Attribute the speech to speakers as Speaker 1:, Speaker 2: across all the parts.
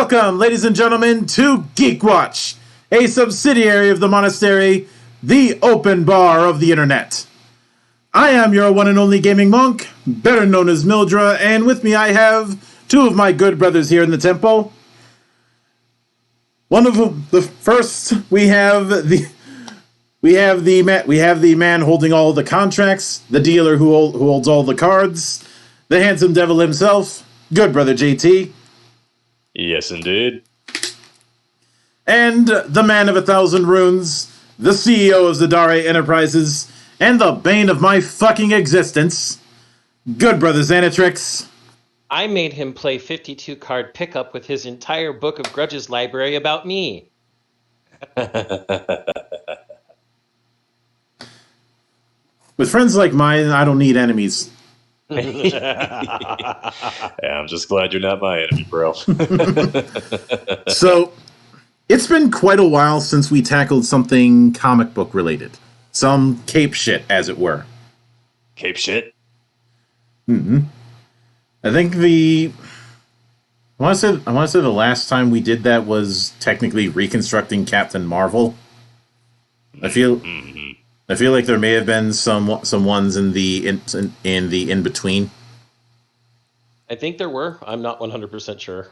Speaker 1: Welcome, ladies and gentlemen, to GeekWatch, a subsidiary of the Monastery, the open bar of the internet. I am your one and only gaming monk, better known as Mildra, and with me I have two of my good brothers here in the temple. One of them, the first, we have the we have the man holding all the contracts, the dealer who holds all the cards, the handsome devil himself, good brother JT.
Speaker 2: Yes, indeed.
Speaker 1: And the man of 1,000 runes, the CEO of Zadare Enterprises, and the bane of my fucking existence, good brother Xanatrix.
Speaker 3: I made him play 52 card pickup with his entire Book of Grudges library about me.
Speaker 1: With friends like mine, I don't need enemies.
Speaker 2: Yeah, I'm just glad you're not my enemy, bro.
Speaker 1: So, it's been quite a while since we tackled something comic book related. Some cape shit, as it were.
Speaker 2: Cape shit?
Speaker 1: Mm-hmm. I think I want to say the last time we did that was technically reconstructing Captain Marvel. I feel like there may have been some ones in the in between.
Speaker 3: I think there were. I'm not 100% sure.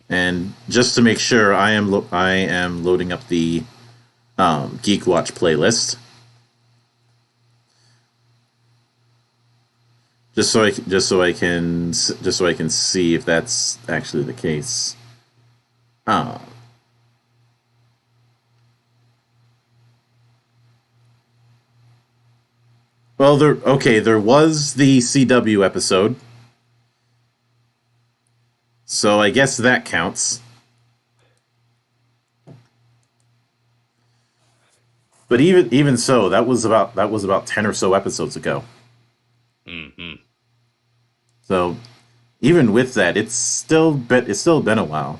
Speaker 1: And just to make sure, I am loading up the GeekWatch playlist. Just so I can see if that's actually the case. Well, there was the CW episode, so I guess that counts. But even so, that was about 10 or so episodes ago.
Speaker 2: Mm-hmm.
Speaker 1: So, even with that, it's still been a while.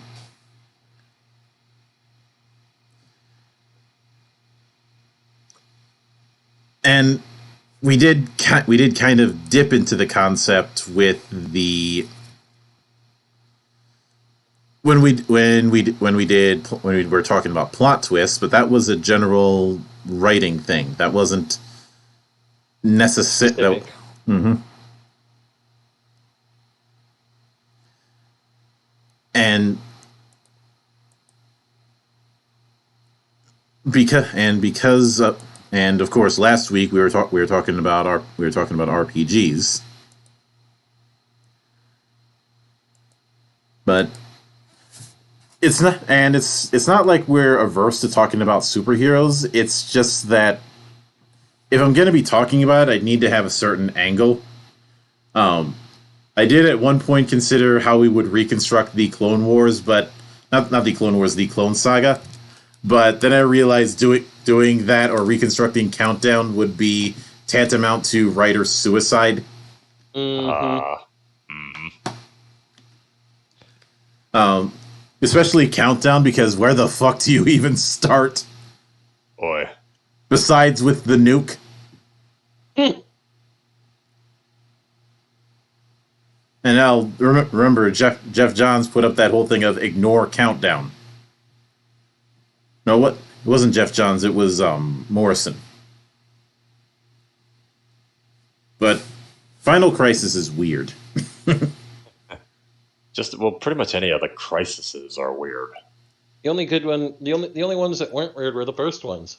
Speaker 1: And we did kind of dip into the concept with the when we were talking about plot twists, but that was a general writing thing. That wasn't necessary. Mm-hmm. And of course last week we were talking about RPGs, but it's not like we're averse to talking about superheroes. It's just that if I'm going to be talking about it, I need to have a certain angle. I did at one point consider how we would reconstruct the Clone Wars, but not the Clone Wars, the Clone Saga. But then I realized doing that or reconstructing Countdown would be tantamount to writer suicide. Especially Countdown, because where the fuck do you even start?
Speaker 2: Boy.
Speaker 1: Besides with the nuke. And now, remember, Jeff Johns put up that whole thing of ignore Countdown. No, what? It wasn't Jeff Johns, it was Morrison. But Final Crisis is weird.
Speaker 2: Pretty much any of the crises are weird.
Speaker 3: The only good one, the only ones that weren't weird were the first ones.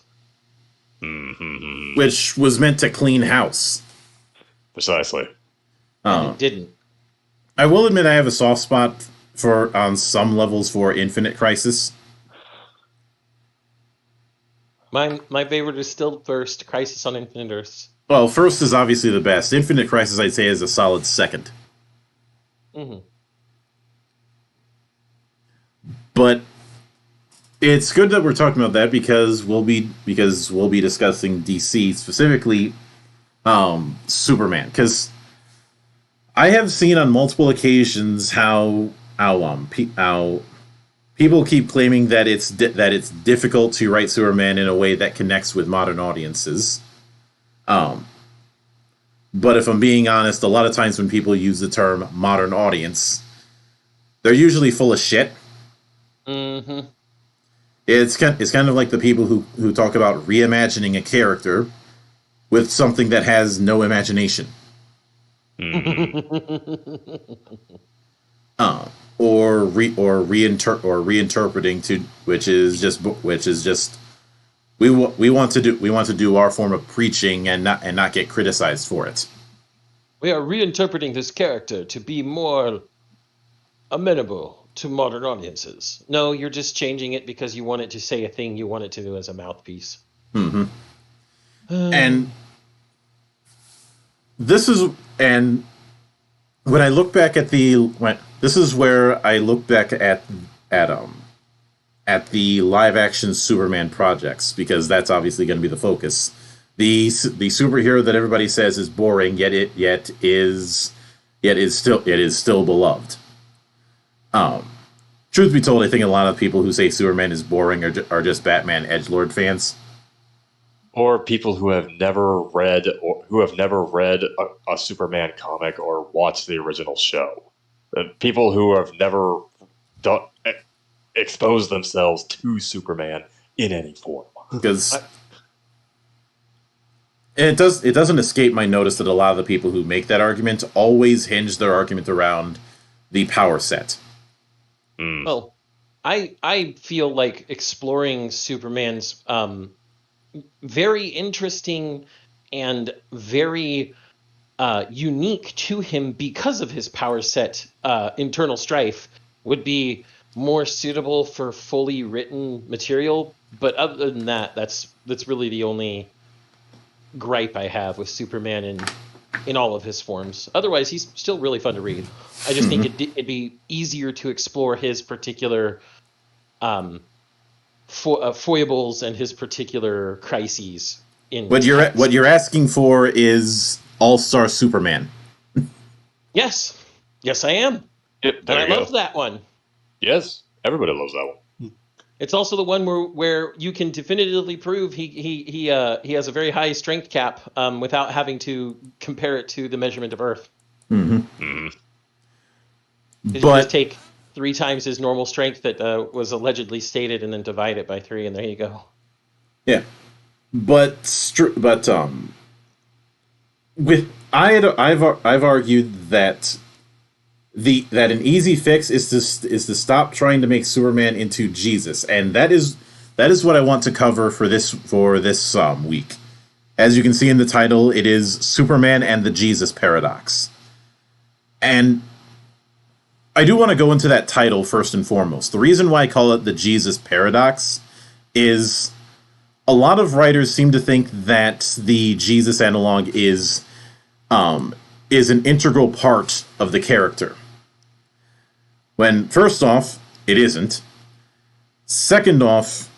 Speaker 2: Mm-hmm.
Speaker 1: Which was meant to clean house.
Speaker 2: Precisely.
Speaker 3: And it didn't.
Speaker 1: I will admit I have a soft spot on some levels for Infinite Crisis.
Speaker 3: My favorite is still first, Crisis on Infinite Earths.
Speaker 1: Well, first is obviously the best. Infinite Crisis, I'd say, is a solid second.
Speaker 3: Mm-hmm.
Speaker 1: But it's good that we're talking about that because we'll be discussing DC, specifically Superman, because I have seen on multiple occasions how people keep claiming that it's difficult to write Superman in a way that connects with modern audiences. But if I'm being honest, a lot of times when people use the term modern audience, they're usually full of shit.
Speaker 3: Mm-hmm.
Speaker 1: It's kind of like the people who talk about reimagining a character with something that has no imagination. or reinterpreting which is just we want to do our form of preaching and not get criticized for it.
Speaker 3: We are reinterpreting this character to be more amenable to modern audiences. No, you're just changing it because you want it to say a thing you want it to do as a mouthpiece.
Speaker 1: Mm-hmm. And this is when I look back at this is where I look back at the live action Superman projects, because that's obviously going to be the focus. The superhero that everybody says is boring, yet is still beloved. Truth be told, I think a lot of people who say Superman is boring are just Batman edgelord fans.
Speaker 2: Or people who have never read a Superman comic or watched the original show. People who have never exposed themselves to Superman in any form.
Speaker 1: Because it doesn't escape my notice that a lot of the people who make that argument always hinge their argument around the power set.
Speaker 3: Well, I feel like exploring Superman's very interesting and very unique to him because of his power set internal strife would be more suitable for fully written material. But other than that, that's really the only gripe I have with Superman in all of his forms. Otherwise, he's still really fun to read. I just think it'd be easier to explore his particular foibles and his particular crises.
Speaker 1: What you're asking for is All-Star Superman.
Speaker 3: Yes, I am.
Speaker 2: Yep,
Speaker 3: and I love that one.
Speaker 2: Yes, everybody loves that one.
Speaker 3: It's also the one where you can definitively prove he has a very high strength cap without having to compare it to the measurement of Earth.
Speaker 1: But
Speaker 3: you just take 3 times his normal strength that was allegedly stated, and then divide it by 3, and there you go.
Speaker 1: Yeah, I've argued that an easy fix is to stop trying to make Superman into Jesus, and that is what I want to cover for this week. As you can see in the title, it is Superman and the Jesus Paradox. And I do want to go into that title first and foremost. The reason why I call it the Jesus Paradox is a lot of writers seem to think that the Jesus analog is an integral part of the character. When, first off, it isn't. Second off,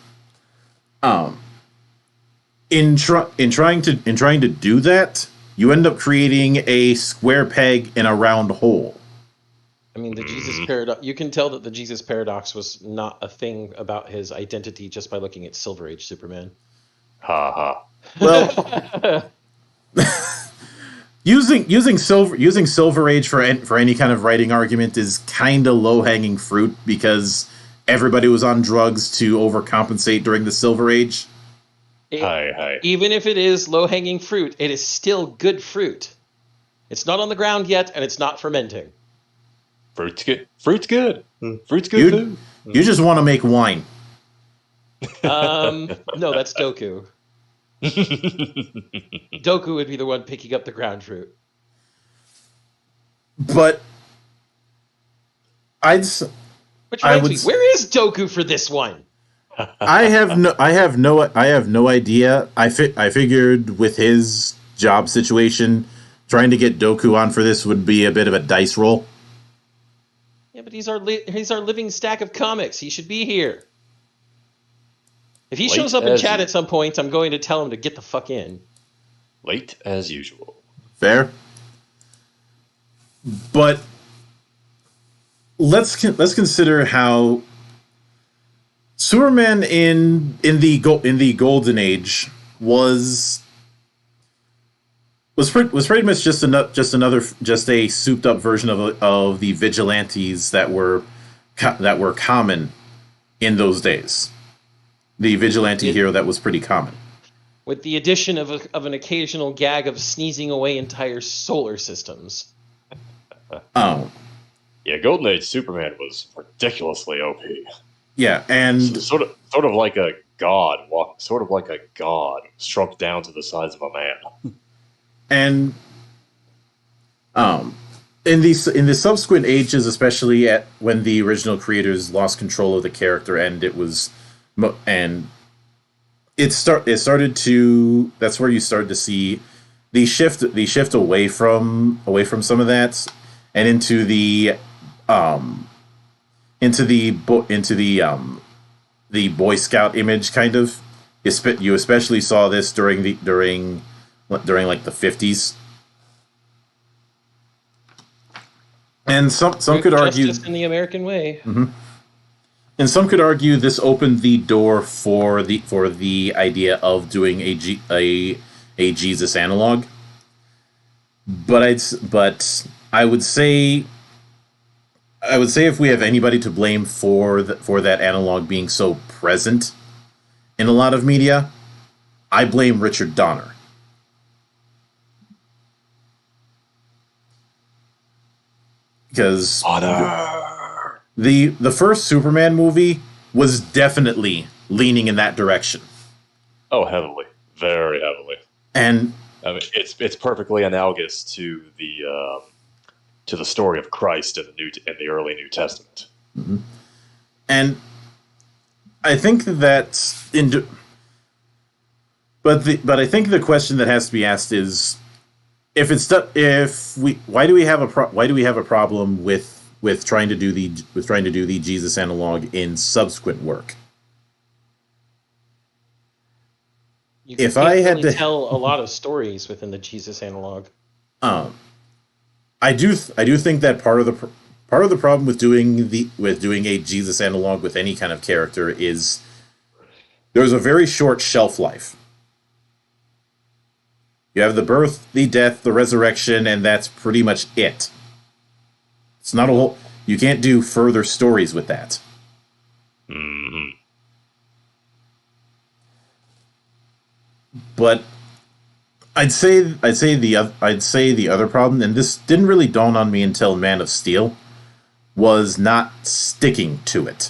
Speaker 1: in trying to do that, you end up creating a square peg in a round hole.
Speaker 3: I mean, the Jesus paradox. You can tell that the Jesus paradox was not a thing about his identity just by looking at Silver Age Superman.
Speaker 2: Ha ha.
Speaker 1: Well, using Silver Age for any kind of writing argument is kind of low hanging fruit, because everybody was on drugs to overcompensate during the Silver Age.
Speaker 3: Even if it is low hanging fruit, it is still good fruit. It's not on the ground yet, and it's not fermenting.
Speaker 2: Fruit's good. Fruit's good. Fruit's good food.
Speaker 1: You just want to make wine.
Speaker 3: No, that's Doku. Doku would be the one picking up the ground fruit.
Speaker 1: But
Speaker 3: Which reminds me, where is Doku for this one?
Speaker 1: I have no idea. I figured with his job situation, trying to get Doku on for this would be a bit of a dice roll.
Speaker 3: Yeah, but he's our living stack of comics. He should be here. If he shows up in chat at some point, I'm going to tell him to get the fuck in.
Speaker 2: Late as usual.
Speaker 1: Fair. But let's consider how Superman in the Golden Age was pretty much just a souped up version of the vigilantes that were common in those days. The vigilante hero that was pretty common,
Speaker 3: with the addition of an occasional gag of sneezing away entire solar systems.
Speaker 1: Oh,
Speaker 2: yeah, Golden Age Superman was ridiculously OP.
Speaker 1: Yeah, and
Speaker 2: sort of like a god, sort of like a god, shrunk down to the size of a man.
Speaker 1: And in the subsequent ages, especially at when the original creators lost control of the character, and it started to, that's where you started to see the shift away from some of that, and into the Boy Scout image, kind of. You especially saw this during like the 50s. And some could argue
Speaker 3: justice in the American way.
Speaker 1: Mm-hmm. And some could argue this opened the door for the idea of doing a Jesus analog. But I would say if we have anybody to blame for that analog being so present in a lot of media, I blame Richard Donner. Because the first Superman movie was definitely leaning in that direction.
Speaker 2: Oh, heavily, very heavily.
Speaker 1: And
Speaker 2: I mean, it's perfectly analogous to the story of Christ in the early New Testament.
Speaker 1: Mm-hmm. And I think that but I think the question that has to be asked is, why do we have a problem with trying to do the Jesus analog in subsequent work?
Speaker 3: You can't really tell a lot of stories within the Jesus analog.
Speaker 1: I do think that part of the problem with doing a Jesus analog with any kind of character is there's a very short shelf life. You have the birth, the death, the resurrection, and that's pretty much it. It's not a whole. You can't do further stories with that.
Speaker 2: Mm-hmm.
Speaker 1: But I'd say the other problem, and this didn't really dawn on me until Man of Steel, was not sticking to it.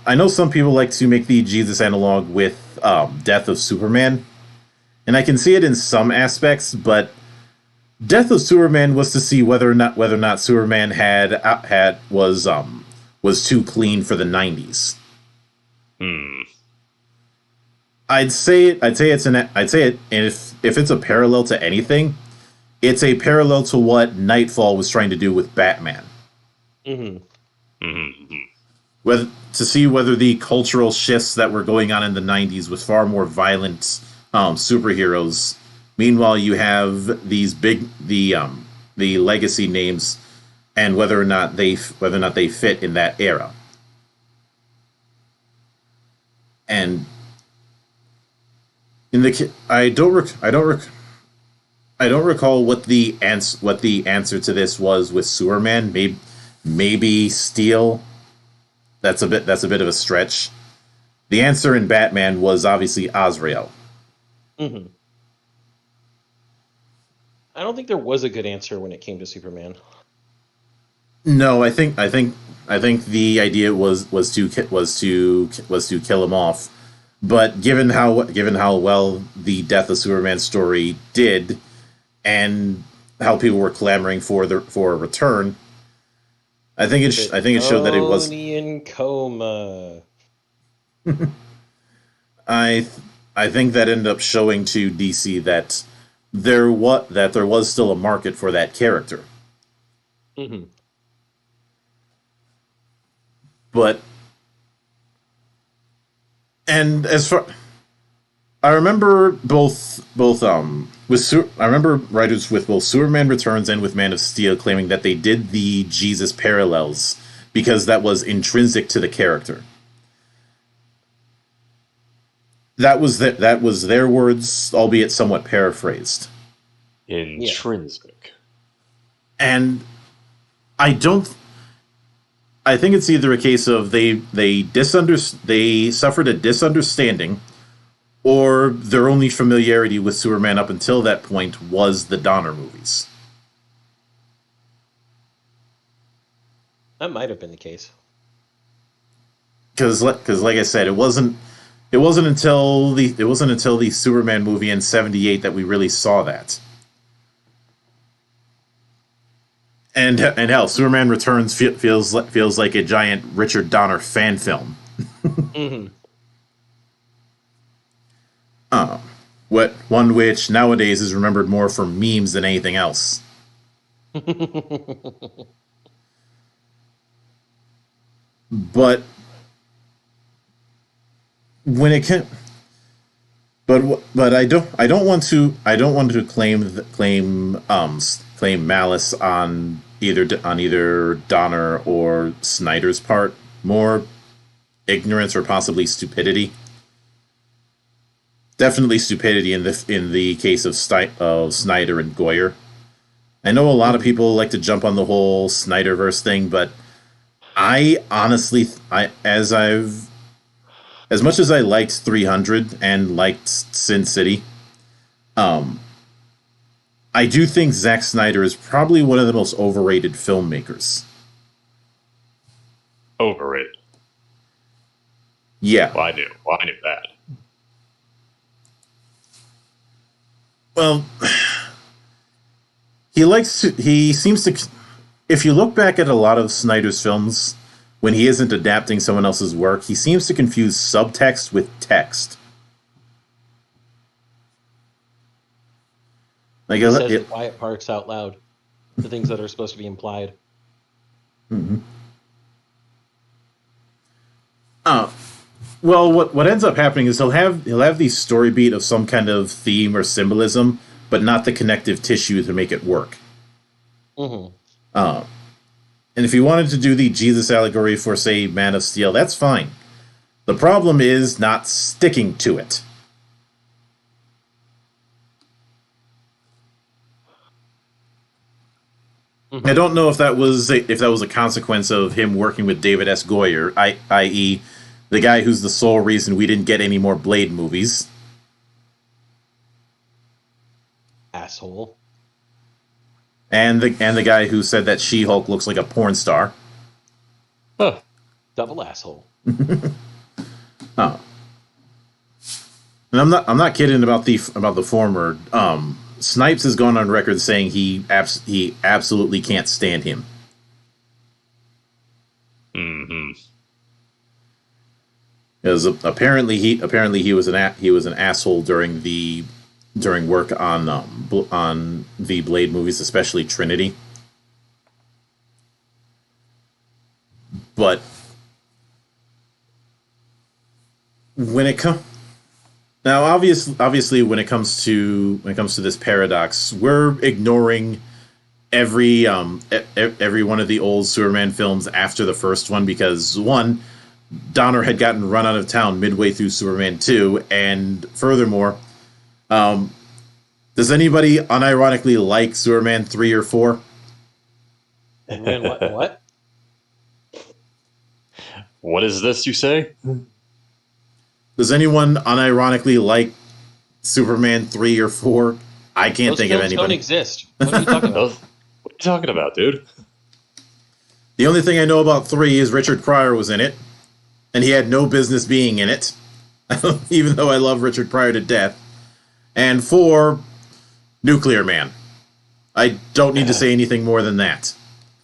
Speaker 1: I know some people like to make the Jesus analog with Death of Superman, and I can see it in some aspects, but Death of Superman was to see whether or not Superman was too clean for the 90s. I'd say if it's a parallel to anything, it's a parallel to what Nightfall was trying to do with Batman.
Speaker 3: Mm-hmm.
Speaker 1: Mm-hmm. To see whether the cultural shifts that were going on in the 90s with far more violent superheroes. Meanwhile, you have these the legacy names, and whether or not they fit in that era. And I don't recall what the answer to this was with Superman. Maybe Steel. That's a bit of a stretch. The answer in Batman was obviously Azrael.
Speaker 3: Mm-hmm. I don't think there was a good answer when it came to Superman.
Speaker 1: No, I think the idea was to kill him off. But given how well the Death of Superman story did, and how people were clamoring for a return, I think it showed that it was
Speaker 3: in coma.
Speaker 1: I think that ended up showing to DC that there was still a market for that character.
Speaker 3: Mm-hmm.
Speaker 1: But and as far I remember I remember writers with both Superman Returns and with Man of Steel claiming that they did the Jesus parallels because that was intrinsic to the character. That was their words, albeit somewhat paraphrased.
Speaker 2: Intrinsic.
Speaker 1: And I think it's either a case of they suffered a misunderstanding, or their only familiarity with Superman up until that point was the Donner movies.
Speaker 3: That might have been the case.
Speaker 1: because like I said, it wasn't until the Superman movie in '78 that we really saw that. And hell, Superman Returns feels like a giant Richard Donner fan film.
Speaker 3: Mm-hmm.
Speaker 1: One which nowadays is remembered more for memes than anything else. But when it can, but I don't want to claim malice on either Donner or Snyder's part. More ignorance or possibly stupidity. Definitely stupidity in the case of Snyder and Goyer. I know a lot of people like to jump on the whole Snyderverse thing, but I honestly, as much as I liked 300 and liked Sin City, I do think Zack Snyder is probably one of the most overrated filmmakers.
Speaker 2: Overrated.
Speaker 1: Yeah.
Speaker 2: Well, I knew that.
Speaker 1: Well, he seems to, if you look back at a lot of Snyder's films, when he isn't adapting someone else's work, he seems to confuse subtext with text. Like
Speaker 3: he says the quiet parts out loud, the things that are supposed to be implied.
Speaker 1: Mm-hmm. Well, what ends up happening is he'll have the story beat of some kind of theme or symbolism, but not the connective tissue to make it work.
Speaker 3: Mm-hmm.
Speaker 1: And if you wanted to do the Jesus allegory for, say, Man of Steel, that's fine. The problem is not sticking to it. Mm-hmm. I don't know if that was a consequence of him working with David S. Goyer, i.e., the guy who's the sole reason we didn't get any more Blade movies.
Speaker 3: Asshole.
Speaker 1: And the guy who said that She-Hulk looks like a porn star.
Speaker 3: Huh. Double asshole.
Speaker 1: Oh. And I'm not kidding about the former. Snipes has gone on record saying he absolutely can't stand him.
Speaker 2: Mm-hmm.
Speaker 1: Because apparently he was an asshole during work on the Blade movies, especially Trinity. But when it comes now, obviously, when it comes to this paradox, we're ignoring every one of the old Superman films after the first one because one, Donner had gotten run out of town midway through Superman 2, and furthermore, does anybody unironically like Superman 3 or 4?
Speaker 3: What?
Speaker 2: What is this you say?
Speaker 1: Does anyone unironically like Superman 3 or 4? I can't think of anybody.
Speaker 3: Those don't exist. What are you talking about?
Speaker 2: What are you talking about, dude?
Speaker 1: The only thing I know about 3 is Richard Pryor was in it, and he had no business being in it, even though I love Richard Pryor to death. And 4, Nuclear Man. I don't need to say anything more than that.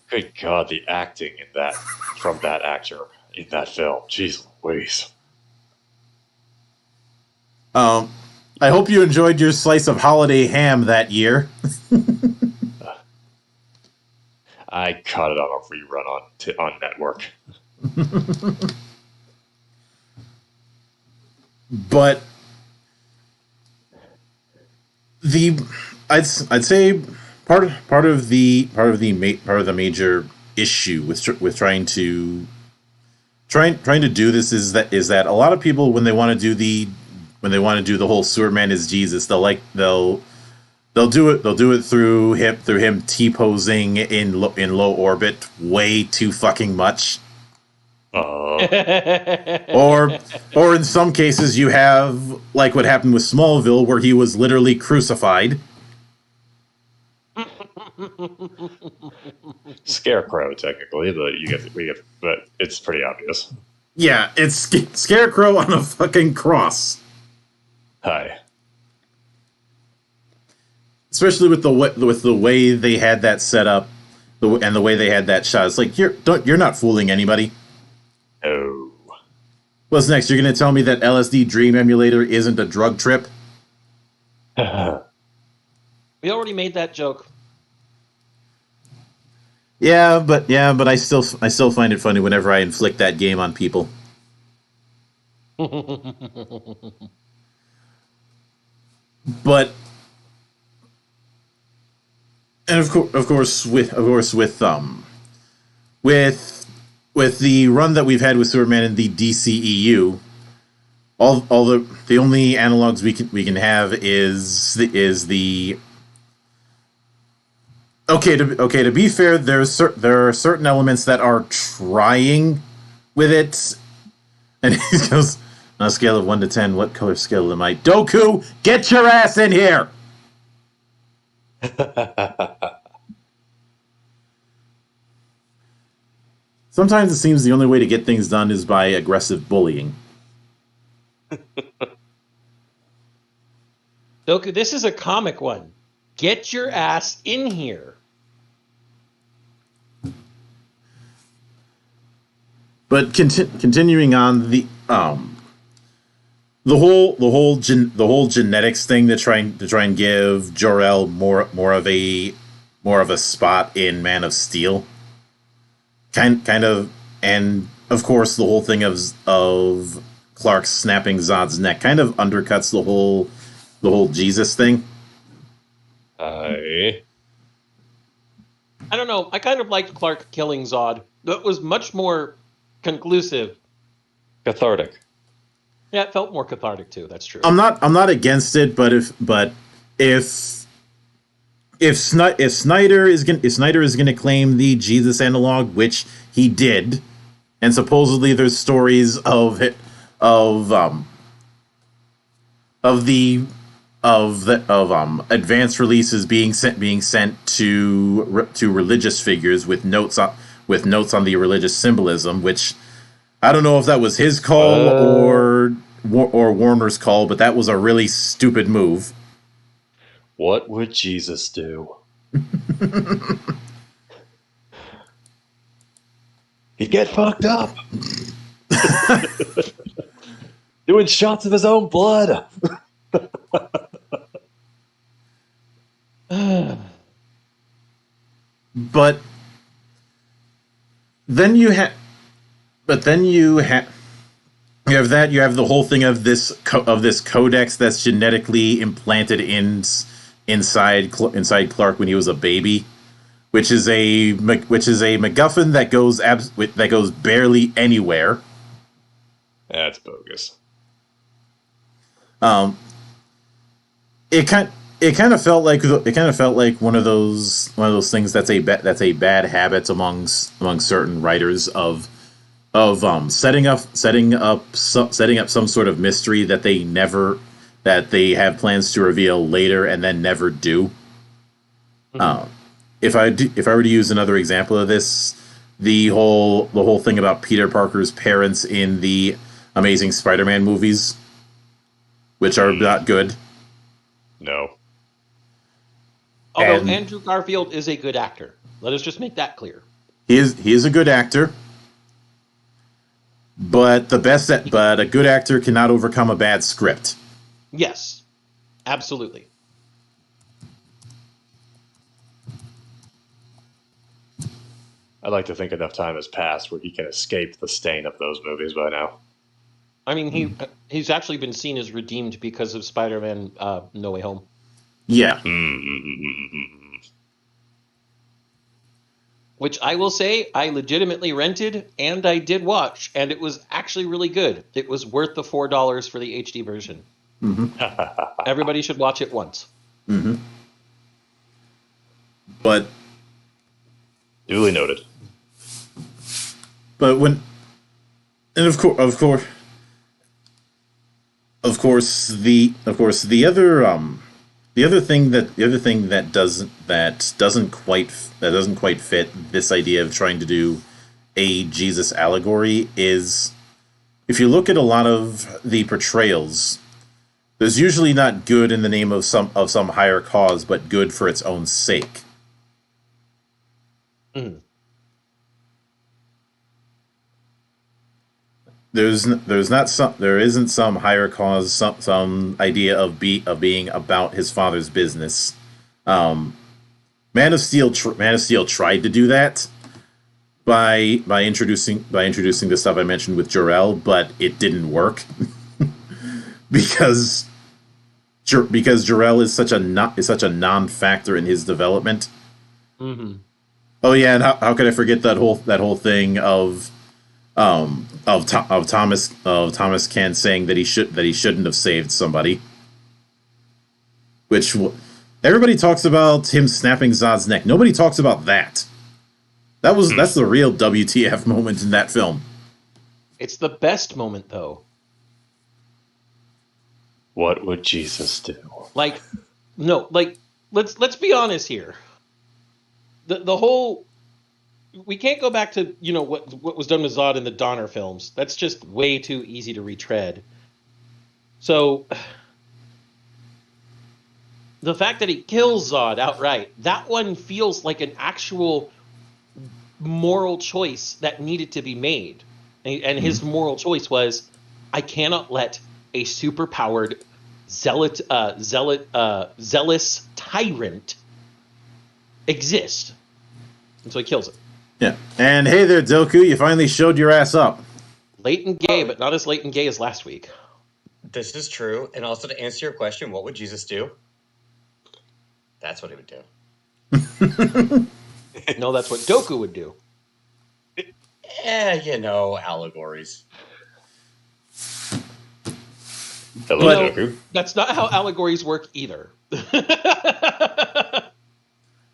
Speaker 2: Good God, the acting in that from that actor in that film. Jeez Louise.
Speaker 1: I hope you enjoyed your slice of holiday ham that year.
Speaker 2: I caught it on a rerun on network.
Speaker 1: But I'd say part of the major issue with trying to do this is that a lot of people when they want to do the whole Superman is Jesus, they'll do it through him T-posing in low orbit way too fucking much. Or in some cases you have like what happened with Smallville where he was literally crucified.
Speaker 2: Scarecrow technically, but but it's pretty obvious.
Speaker 1: Yeah, it's Scarecrow on a fucking cross.
Speaker 2: Hi.
Speaker 1: Especially with the way they had that set up, and the way they had that shot. It's like you're not fooling anybody.
Speaker 2: Oh.
Speaker 1: What's next? You're going to tell me that LSD Dream Emulator isn't a drug trip?
Speaker 3: We already made that joke.
Speaker 1: Yeah, but I still find it funny whenever I inflict that game on people. But and of course with the run that we've had with Superman in the DCEU, all the only analogs we can have is the okay to be fair, there are certain elements that are trying with it, and he goes on a scale of 1 to 10, what color scale am I? Doku, get your ass in here. Sometimes it seems the only way to get things done is by aggressive bullying.
Speaker 3: Doku, this is a comic one. Get your ass in here.
Speaker 1: But continuing on the whole genetics thing to try and give Jor-El more of a spot in Man of Steel. Kind of, and of course the whole thing of Clark snapping Zod's neck kind of undercuts the whole Jesus thing.
Speaker 3: I don't know. I kind of liked Clark killing Zod. That was much more conclusive.
Speaker 2: Cathartic.
Speaker 3: Yeah, it felt more cathartic too. That's true.
Speaker 1: I'm not against it, but if Snyder is going to claim the Jesus analog, which he did, and supposedly there's stories of advanced releases being sent to religious figures with notes on the religious symbolism, which I don't know if that was his call or Warner's call, but that was a really stupid move.
Speaker 2: What would Jesus do? He'd get fucked up. Doing shots of his own blood.
Speaker 1: But then you have the whole thing of this codex that's genetically implanted inside Clark when he was a baby, which is a MacGuffin that goes barely anywhere.
Speaker 2: That's bogus.
Speaker 1: It kind of felt like one of those things that's a bad habit among certain writers of setting up some sort of mystery that they have plans to reveal later and then never do. Mm-hmm. If I were to use another example of this, the whole thing about Peter Parker's parents in the Amazing Spider-Man movies, which are not good.
Speaker 2: No.
Speaker 3: Although Andrew Garfield is a good actor. Let us just make that clear.
Speaker 1: He is a good actor. But a good actor cannot overcome a bad script.
Speaker 3: Yes. Absolutely.
Speaker 2: I'd like to think enough time has passed where he can escape the stain of those movies by now.
Speaker 3: I mean, he's actually been seen as redeemed because of Spider-Man No Way Home.
Speaker 1: Yeah.
Speaker 3: Which I will say I legitimately rented and I did watch, and it was actually really good. It was worth the $4 for the HD version. Mm-hmm. Everybody should watch it once.
Speaker 1: Mm-hmm. But
Speaker 2: duly noted.
Speaker 1: But of course the other thing that doesn't quite fit this idea of trying to do a Jesus allegory is if you look at a lot of the portrayals, there's usually not good in the name of some higher cause, but good for its own sake.
Speaker 3: Mm.
Speaker 1: There isn't some higher cause, some idea of being about his father's business. Man of Steel tried to do that by introducing the stuff I mentioned with Jor-El, but it didn't work because Jor-El is such a non-factor in his development.
Speaker 3: Mm-hmm.
Speaker 1: Oh yeah, and how could I forget that whole thing of Thomas Ken saying that he shouldn't have saved somebody, which everybody talks about him snapping Zod's neck. Nobody talks about that. That's the real WTF moment in that film.
Speaker 3: It's the best moment, though.
Speaker 2: What would Jesus do?
Speaker 3: Let's be honest here. The whole, we can't go back to what was done with Zod in the Donner films. That's just way too easy to retread. So the fact that he kills Zod outright, that one feels like an actual moral choice that needed to be made. And his moral choice was, I cannot let a superpowered zealous tyrant exist. And so he kills it.
Speaker 1: Yeah. And hey there, Doku, you finally showed your ass up.
Speaker 3: Late and gay, but not as late and gay as last week.
Speaker 4: This is true. And also to answer your question, what would Jesus do? That's what he would do.
Speaker 3: No, that's what Doku would do.
Speaker 4: Allegories.
Speaker 2: Hello, Doku.
Speaker 3: That's not how allegories work either.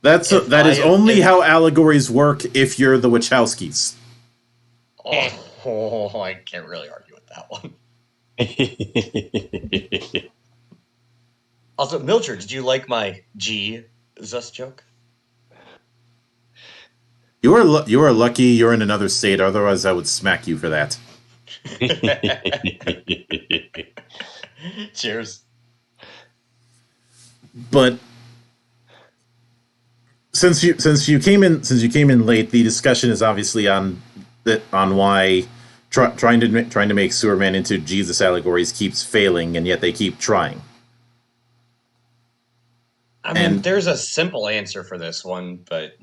Speaker 1: That is only how allegories work if you're the Wachowskis.
Speaker 4: Oh, I can't really argue with that one. Also, Mildred, did you like my Jesus joke?
Speaker 1: You are lucky you're in another state, otherwise I would smack you for that.
Speaker 4: Cheers.
Speaker 1: But since you came in late, the discussion is obviously on why trying to make Superman into Jesus allegories keeps failing, and yet they keep trying.
Speaker 4: I mean, there's a simple answer for this one, but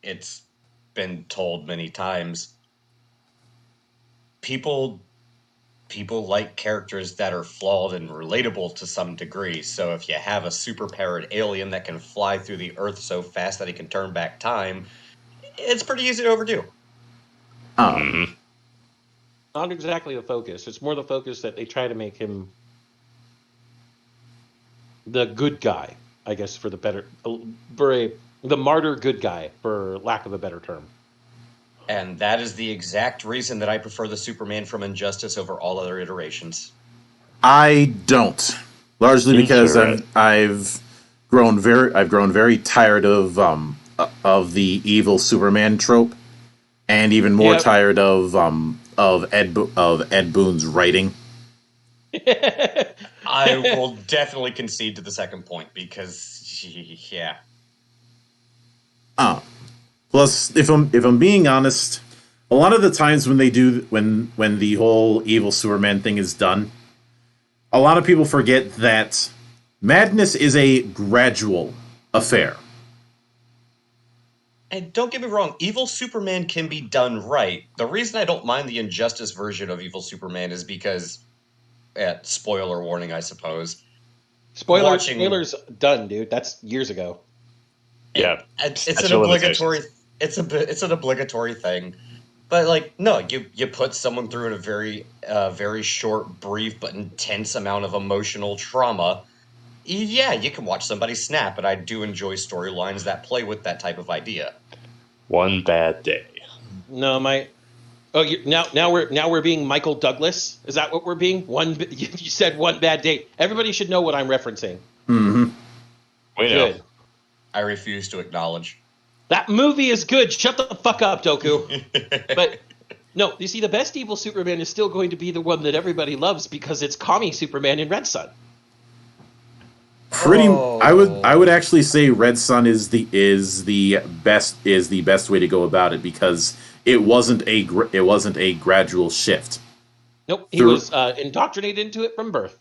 Speaker 4: it's been told many times. People like characters that are flawed and relatable to some degree. So if you have a super-powered alien that can fly through the Earth so fast that he can turn back time, it's pretty easy to overdo.
Speaker 3: Not exactly the focus. It's more the focus that they try to make him the good guy, I guess, the martyr good guy, for lack of a better term.
Speaker 4: And that is the exact reason that I prefer the Superman from Injustice over all other iterations.
Speaker 1: I don't, largely because I've grown very tired of the evil Superman trope, and even more tired of Ed Boon's writing.
Speaker 4: I will definitely concede to the second point because, yeah.
Speaker 1: Plus, if I'm being honest, a lot of the times when the whole evil Superman thing is done, a lot of people forget that madness is a gradual affair.
Speaker 4: And don't get me wrong, evil Superman can be done right. The reason I don't mind the Injustice version of evil Superman is because, spoiler warning, I suppose.
Speaker 3: Spoilers done, dude. That's years ago.
Speaker 2: Yeah,
Speaker 4: it's an obligatory. It's an obligatory thing, but no, you put someone through a very short, brief but intense amount of emotional trauma. Yeah, you can watch somebody snap, and I do enjoy storylines that play with that type of idea.
Speaker 2: One bad day.
Speaker 3: No, now we're being Michael Douglas. Is that what we're being? You said one bad day. Everybody should know what I'm referencing.
Speaker 1: Mm-hmm.
Speaker 2: We know.
Speaker 3: Good.
Speaker 4: I refuse to acknowledge.
Speaker 3: That movie is good. Shut the fuck up, Doku. But No, you see, the best evil Superman is still going to be the one that everybody loves because it's Commie Superman in Red Sun.
Speaker 1: I would actually say Red Sun is the best way to go about it, because it wasn't a gradual shift.
Speaker 3: Nope, he was indoctrinated into it from birth.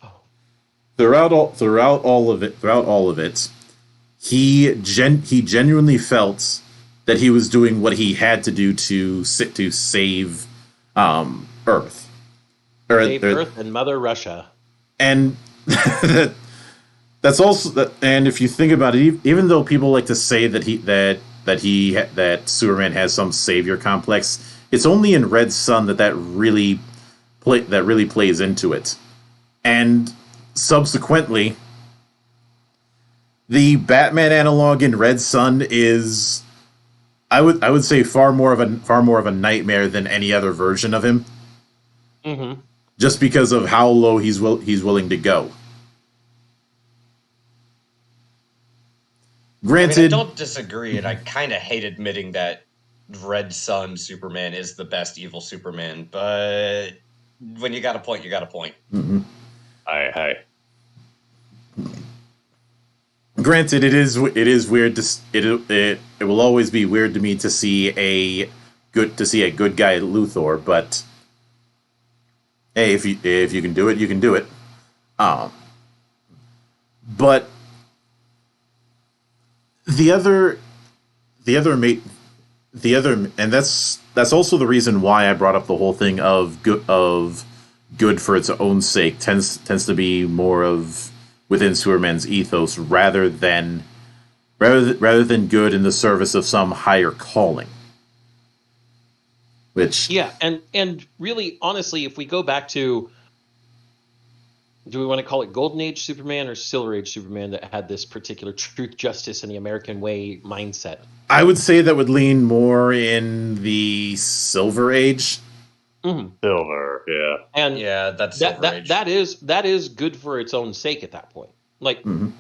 Speaker 1: Throughout all of it, he genuinely felt that he was doing what he had to do to save Earth.
Speaker 3: Save Earth and Mother Russia.
Speaker 1: And that's also, and if you think about it, even though people like to say that Superman has some savior complex, it's only in Red Sun that really plays into it. And subsequently, the Batman analog in Red Sun is, I would say, far more of a nightmare than any other version of him.
Speaker 3: Mm-hmm.
Speaker 1: Just because of how low he's willing to go. Granted,
Speaker 4: I don't disagree, and I kind of hate admitting that Red Sun Superman is the best evil Superman, but when you got a point, you got a point.
Speaker 1: Mm-hmm.
Speaker 2: Hi.
Speaker 1: Granted, it is weird it will always be weird to me to see a good guy Luthor, but hey, if you can do it, you can do it. But the other, and that's also the reason why I brought up the whole thing of good for its own sake tends to be more of within Superman's ethos rather than good in the service of some higher calling. Which
Speaker 3: and really, honestly, if we go back to, do we want to call it Golden Age Superman or Silver Age Superman that had this particular truth, justice, and the American way mindset?
Speaker 1: I would say that would lean more in the Silver Age.
Speaker 3: Mm-hmm.
Speaker 2: Silver, yeah.
Speaker 3: And
Speaker 4: yeah, that's Silver Age.
Speaker 3: That is good for its own sake at that point. Like,
Speaker 1: mm-hmm.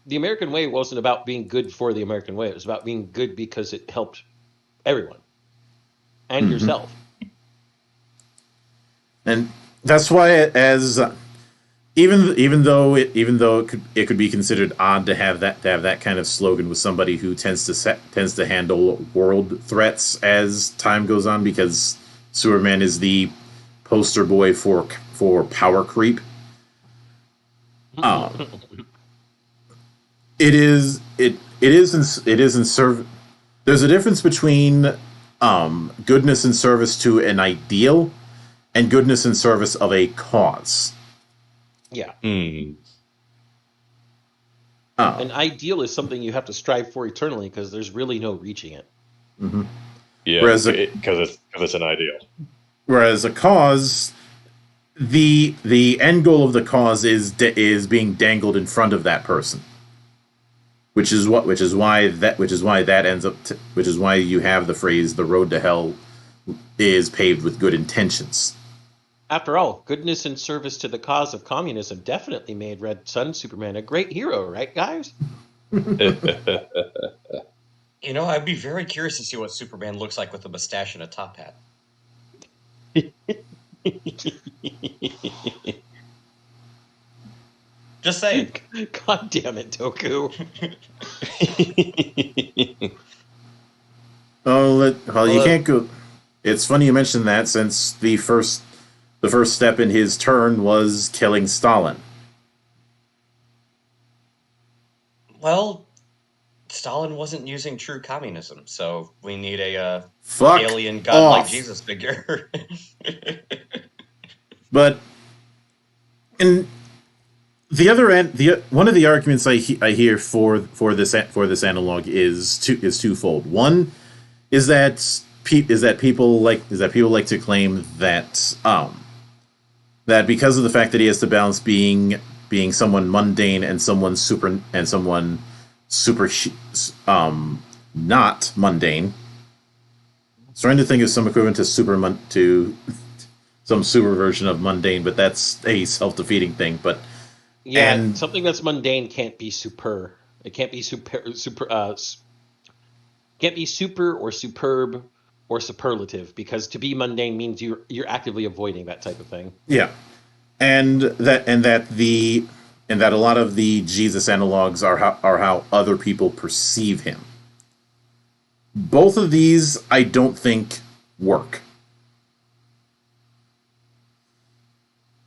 Speaker 3: The American way wasn't about being good for the American way. It was about being good because it helped everyone and
Speaker 1: mm-hmm.
Speaker 3: yourself.
Speaker 1: And that's why, as even though it could be considered odd to have that kind of slogan with somebody who tends to handle world threats as time goes on, because Superman is the poster boy for power creep. It is in service. There's a difference between goodness in service to an ideal and goodness in service of a cause.
Speaker 3: Yeah.
Speaker 2: Mm.
Speaker 3: An ideal is something you have to strive for eternally because there's really no reaching it.
Speaker 1: Mm-hmm.
Speaker 2: Yeah, because it's an ideal. Whereas
Speaker 1: a cause, the end goal of the cause is being dangled in front of that person, which is why you have the phrase "the road to hell is paved with good intentions."
Speaker 3: After all, goodness and service to the cause of communism definitely made Red Sun Superman a great hero, right, guys?
Speaker 4: You know, I'd be very curious to see what Superman looks like with a mustache and a top hat. Just saying.
Speaker 3: God damn it, Toku.
Speaker 1: You can't go. It's funny you mention that, since the first step in his turn was killing Stalin.
Speaker 4: Well, Stalin wasn't using true communism, so we need a alien godlike Jesus figure.
Speaker 1: But in the other end, one of the arguments I hear for this analog is twofold. One is that people like to claim that that because of the fact that he has to balance being someone mundane and someone super not mundane. I was trying to think of some equivalent to some super version of mundane, but that's a self-defeating thing. But
Speaker 3: yeah, something that's mundane can't be super. It can't be can't be super or superb or superlative, because to be mundane means you're actively avoiding that type of thing.
Speaker 1: Yeah, and that a lot of the Jesus analogs are how other people perceive him. Both of these, I don't think, work.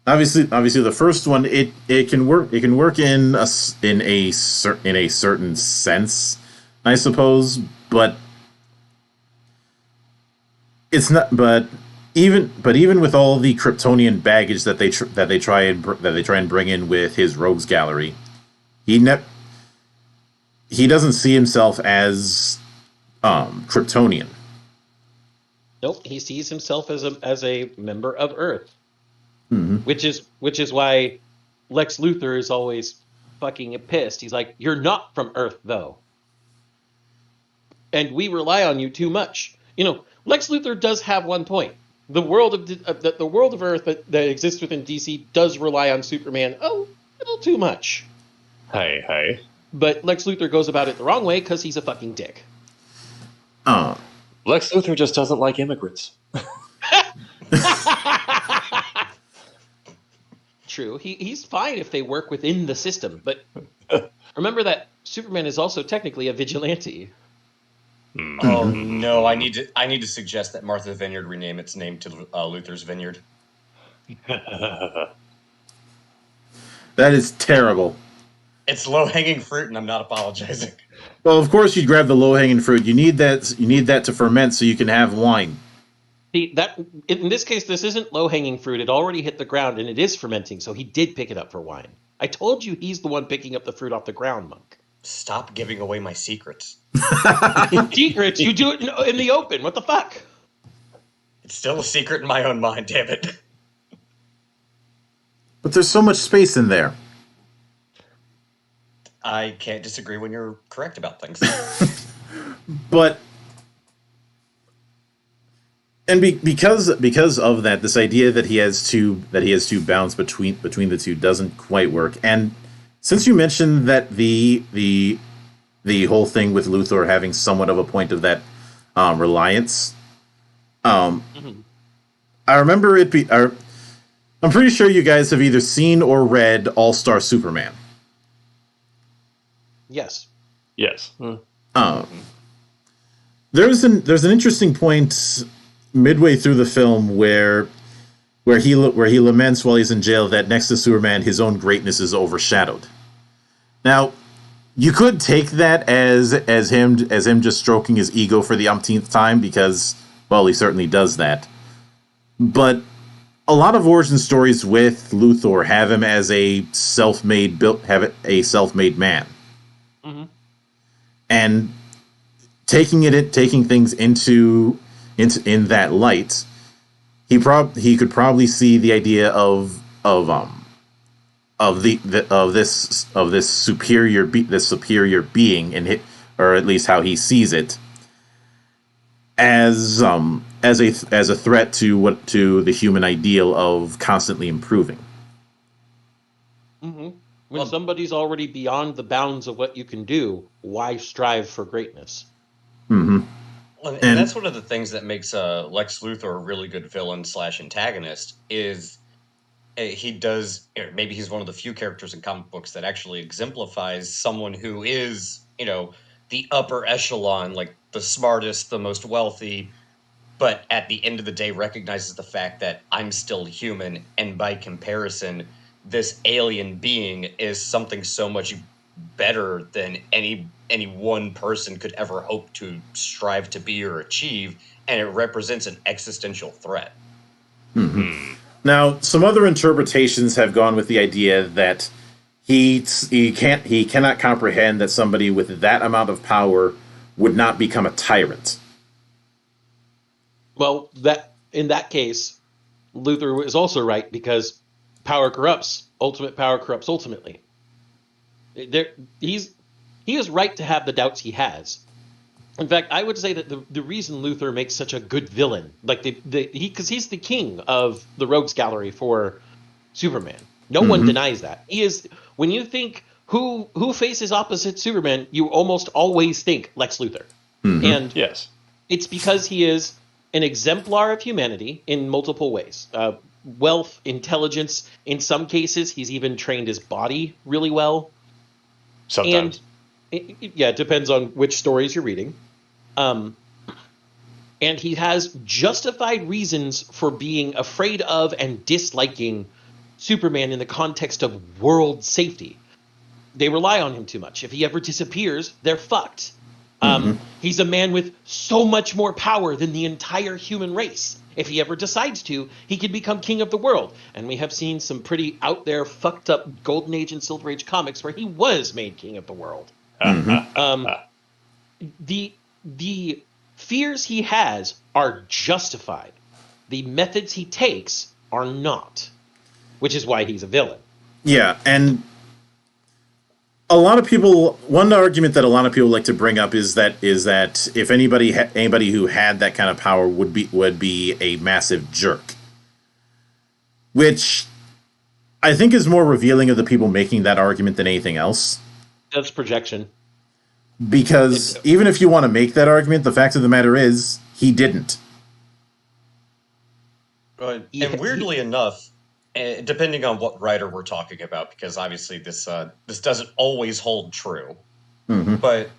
Speaker 1: Obviously, the first one it can work. It can work in a certain sense, I suppose, but it's not. But even with all the Kryptonian baggage that they try and bring in with his rogues gallery, he doesn't see himself as Kryptonian.
Speaker 3: Nope, he sees himself as a member of Earth, which is why Lex Luthor is always fucking pissed. He's like, "You're not from Earth, though, and we rely on you too much." Lex Luthor does have one point. The world of Earth that exists within DC does rely on Superman a little too much.
Speaker 2: Hey.
Speaker 3: But Lex Luthor goes about it the wrong way because he's a fucking dick.
Speaker 2: Lex Luthor just doesn't like immigrants.
Speaker 3: True. He's fine if they work within the system, but remember that Superman is also technically a vigilante.
Speaker 4: Oh no! I need to suggest that Martha's Vineyard rename its name to Luther's Vineyard.
Speaker 1: That is terrible.
Speaker 4: It's low-hanging fruit, and I'm not apologizing.
Speaker 1: Well, of course you'd grab the low-hanging fruit. You need that to ferment so you can have wine.
Speaker 3: See, that in this case, this isn't low-hanging fruit. It already hit the ground, and it is fermenting, so he did pick it up for wine. I told you he's the one picking up the fruit off the ground, Monk.
Speaker 4: Stop giving away my secrets.
Speaker 3: Secrets? You do it in the open. What the fuck?
Speaker 4: It's still a secret in my own mind, damn it.
Speaker 1: But there's so much space in there.
Speaker 4: I can't disagree when you're correct about things.
Speaker 1: But because of that, this idea that he has to bounce between the two doesn't quite work. And since you mentioned that the whole thing with Luthor having somewhat of a point of that reliance, I remember I'm pretty sure you guys have either seen or read All-Star Superman.
Speaker 3: Yes.
Speaker 2: Yes.
Speaker 1: There's an interesting point midway through the film where he laments while he's in jail that next to Superman his own greatness is overshadowed. Now, you could take that as him just stroking his ego for the umpteenth time because, well, he certainly does that. But a lot of origin stories with Luthor have him as a self-made man. Mm-hmm. And taking things into that light, he could probably see the idea of this superior being or at least how he sees it as a threat to the human ideal of constantly improving.
Speaker 3: Mm-hmm. When somebody's already beyond the bounds of what you can do, why strive for greatness?
Speaker 1: Mm-hmm.
Speaker 4: Well, and that's one of the things that makes Lex Luthor a really good villain / antagonist is he does, or maybe he's one of the few characters in comic books that actually exemplifies someone who is, the upper echelon, like the smartest, the most wealthy, but at the end of the day recognizes the fact that I'm still human, and by comparison, this alien being is something so much better than any one person could ever hope to strive to be or achieve, and it represents an existential threat.
Speaker 1: Mm-hmm. Now, some other interpretations have gone with the idea that he cannot comprehend that somebody with that amount of power would not become a tyrant. Well,
Speaker 3: in that case, Luthor is also right, because power corrupts. Ultimate power corrupts ultimately. He is right to have the doubts he has. In fact, I would say that the reason Luthor makes such a good villain, like because he's the king of the rogues gallery for Superman. No one denies that. He is. When you think who faces opposite Superman, you almost always think Lex Luthor. Mm-hmm. And
Speaker 2: yes,
Speaker 3: it's because he is an exemplar of humanity in multiple ways. Wealth, intelligence. In some cases, he's even trained his body really well.
Speaker 2: Sometimes.
Speaker 3: And it depends on which stories you're reading. And he has justified reasons for being afraid of and disliking Superman in the context of world safety. They rely on him too much. If he ever disappears, they're fucked. He's a man with so much more power than the entire human race. If he ever decides to, he could become king of the world. And we have seen some pretty out there, fucked up Golden Age and Silver Age comics where he was made king of the world. The fears he has are justified. The methods he takes are not, which is why he's a villain.
Speaker 1: Yeah, and a lot of people, one argument that a lot of people like to bring up is that if anybody who had that kind of power would be a massive jerk, which I think is more revealing of the people making that argument than anything else.
Speaker 3: That's projection.
Speaker 1: Because even if you want to make that argument, the fact of the matter is he didn't.
Speaker 4: And weirdly enough, depending on what writer we're talking about, because obviously this doesn't always hold true, but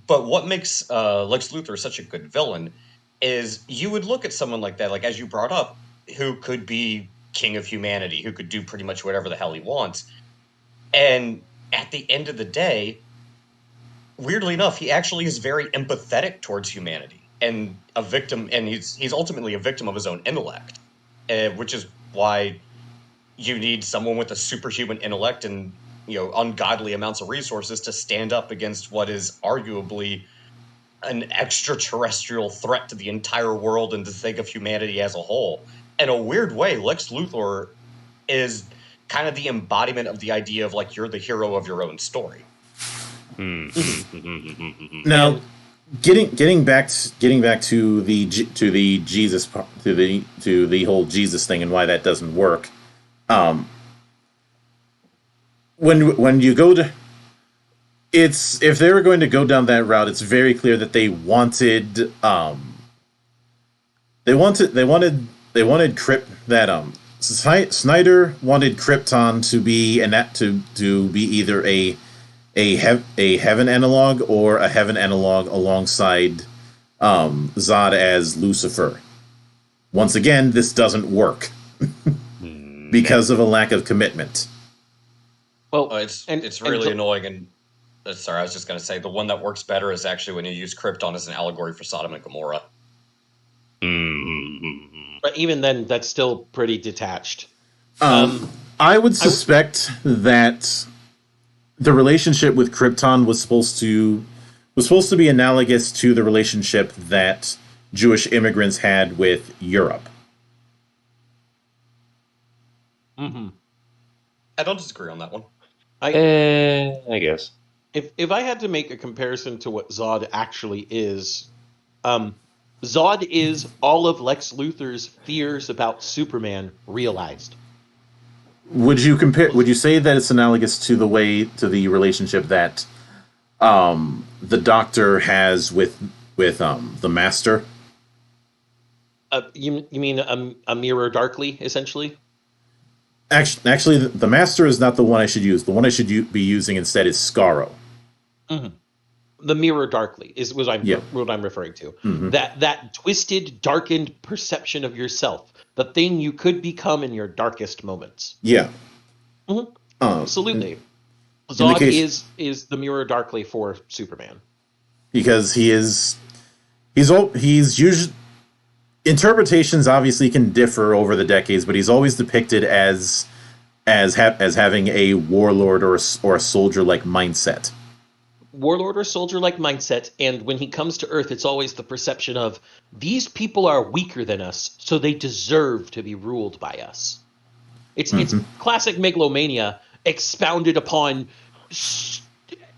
Speaker 4: what makes Lex Luthor such a good villain is you would look at someone like that, like as you brought up, who could be king of humanity, who could do pretty much whatever the hell he wants, and at the end of the day, weirdly enough, he actually is very empathetic towards humanity and a victim, and he's ultimately a victim of his own intellect, which is why you need someone with a superhuman intellect and ungodly amounts of resources to stand up against what is arguably an extraterrestrial threat to the entire world and to think of humanity as a whole. In a weird way, Lex Luthor is kind of the embodiment of the idea of like you're the hero of your own story.
Speaker 1: Now, getting back to the Jesus to the whole Jesus thing and why that doesn't work. When you go to, if they were going to go down that route, it's very clear that they wanted Snyder wanted Krypton to be either a heaven analog or a heaven analog alongside Zod as Lucifer. Once again, this doesn't work because of a lack of commitment.
Speaker 4: Well, it's really annoying. And sorry, I was just going to say the one that works better is actually when you use Krypton as an allegory for Sodom and Gomorrah.
Speaker 3: But even then, that's still pretty detached.
Speaker 1: I would suspect that the relationship with Krypton was supposed to be analogous to the relationship that Jewish immigrants had with Europe.
Speaker 4: I don't disagree on that one.
Speaker 2: I guess.
Speaker 3: If I had to make a comparison to what Zod actually is, Zod is all of Lex Luthor's fears about Superman realized.
Speaker 1: Would you say that it's analogous to the relationship that the Doctor has with the Master?
Speaker 3: You mean a mirror darkly, essentially?
Speaker 1: Actually, the Master is not the one I should use. The one I should be using instead is Skaro.
Speaker 3: The mirror darkly is what I'm referring to. That twisted, darkened perception of yourself, the thing you could become in your darkest moments.
Speaker 1: Yeah,
Speaker 3: absolutely. Zod is the mirror darkly for Superman
Speaker 1: because he's usually. Interpretations obviously can differ over the decades, but he's always depicted as having a warlord or a soldier-like mindset.
Speaker 3: Warlord or soldier-like mindset, and when he comes to Earth, it's always the perception of these people are weaker than us, so they deserve to be ruled by us. It's classic megalomania expounded upon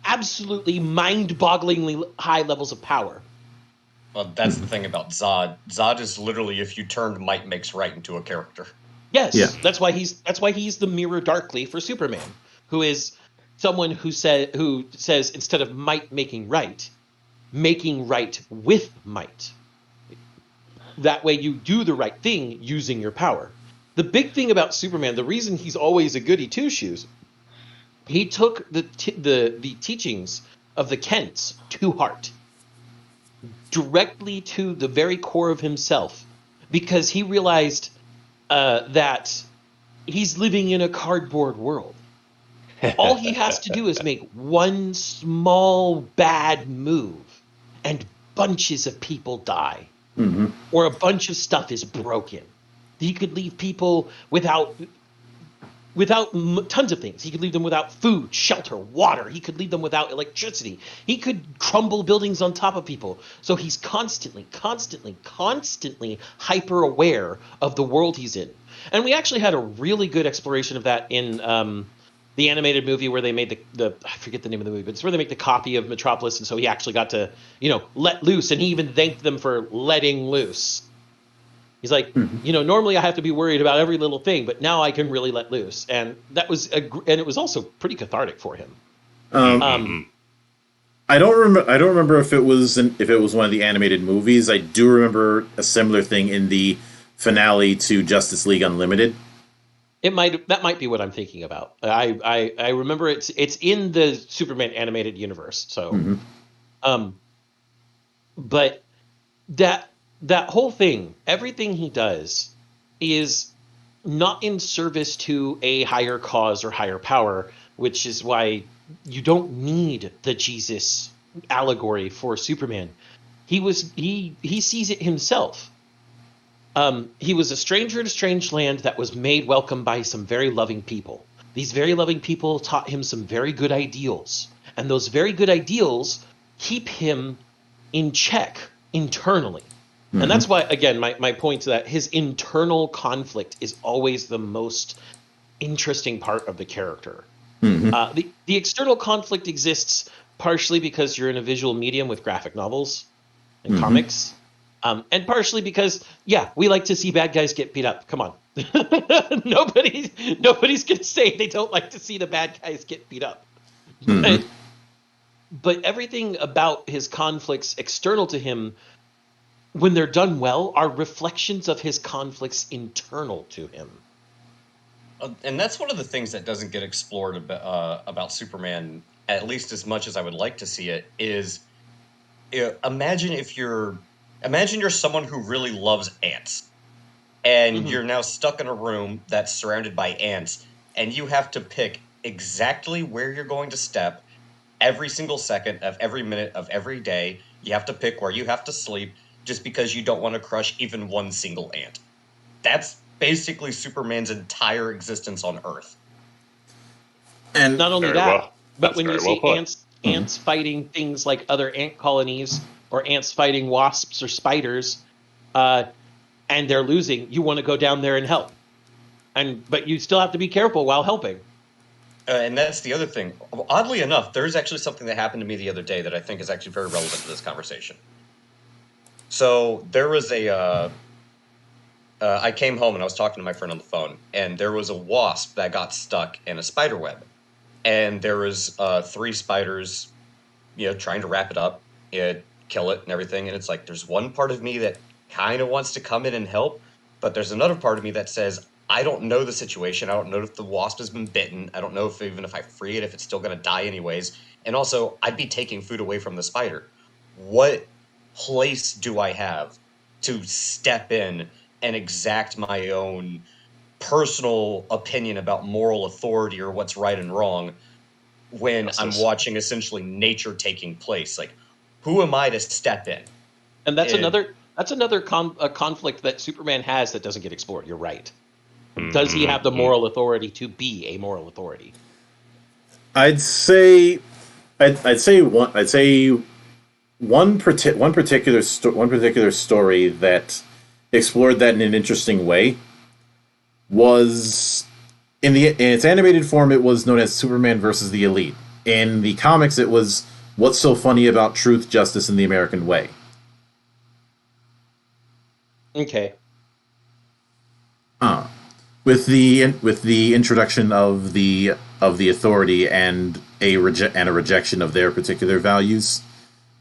Speaker 3: absolutely mind-bogglingly high levels of power.
Speaker 4: Well, that's the thing about Zod. Zod is literally if you turned might makes right into a character.
Speaker 3: Yes, yeah. That's why he's the mirror darkly for Superman, who is someone who says instead of might making right with might. that way you do the right thing using your power. The big thing about Superman, the reason he's always a goody two-shoes, he took the teachings of the Kents to heart, directly to the very core of himself, because he realized that he's living in a cardboard world. All he has to do is make one small bad move, and bunches of people die, or a bunch of stuff is broken. He could leave people without tons of things. He could leave them without food, shelter, water. He could leave them without electricity. He could crumble buildings on top of people. So he's constantly hyper aware of the world he's in. And we actually had a really good exploration of that in the animated movie where they made the I forget the name of the movie, but it's where they make the copy of Metropolis, and so he actually got to, let loose, and he even thanked them for letting loose. He's like, normally I have to be worried about every little thing, but now I can really let loose, and that was and it was also pretty cathartic for him.
Speaker 1: I don't remember if it was one of the animated movies. I do remember a similar thing in the finale to Justice League Unlimited.
Speaker 3: That might be what I'm thinking about. I remember it's in the Superman animated universe. So, but that whole thing, everything he does, is not in service to a higher cause or higher power, which is why you don't need the Jesus allegory for Superman. He sees it himself. He was a stranger in a strange land that was made welcome by some very loving people. These very loving people taught him some very good ideals, and those very good ideals keep him in check internally. And that's why, again, my point to that, his internal conflict is always the most interesting part of the character. The external conflict exists partially because you're in a visual medium with graphic novels and comics, and partially because, we like to see bad guys get beat up. Come on. Nobody's going to say they don't like to see the bad guys get beat up. But everything about his conflicts external to him, when they're done well, are reflections of his conflicts internal to him.
Speaker 4: And that's one of the things that doesn't get explored about Superman, at least as much as I would like to see it, is imagine you're someone who really loves ants, and you're now stuck in a room that's surrounded by ants, and you have to pick exactly where you're going to step every single second of every minute of every day. You have to pick where you have to sleep, just because you don't want to crush even one single ant. That's basically Superman's entire existence on Earth.
Speaker 3: And not only that, but when you see ants fighting things like other ant colonies, or ants fighting wasps or spiders, and they're losing, you want to go down there and help. But you still have to be careful while helping.
Speaker 4: And that's the other thing. Oddly enough, there's actually something that happened to me the other day that I think is actually very relevant to this conversation. So there was I came home and I was talking to my friend on the phone, and there was a wasp that got stuck in a spider web. And there was 3 spiders, trying to wrap it up, kill it and everything. And it's like, there's one part of me that kind of wants to come in and help, but there's another part of me that says, I don't know the situation. I don't know if the wasp has been bitten. I don't know if even if I free it, if it's still going to die anyways. And also, I'd be taking food away from the spider. What place do I have to step in and exact my own personal opinion about moral authority or what's right and wrong when I'm watching essentially nature taking place? Like, who am I to step in?
Speaker 3: And that's another conflict that Superman has that doesn't get explored. You're right. Does he have the moral authority to be a moral authority?
Speaker 1: I'd say one particular story that explored that in an interesting way was in its animated form. It was known as Superman versus the Elite. In the comics, it was What's So Funny About Truth, Justice, and the American Way.
Speaker 3: Okay.
Speaker 1: With the introduction of the authority and a rejection of their particular values,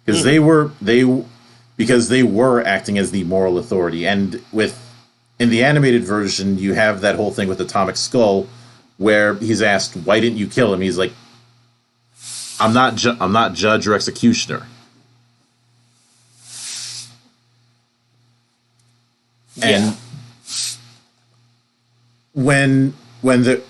Speaker 1: because because they were acting as the moral authority. And in the animated version, you have that whole thing with Atomic Skull, where he's asked, "Why didn't you kill him?" He's like, "I'm not judge or executioner." And when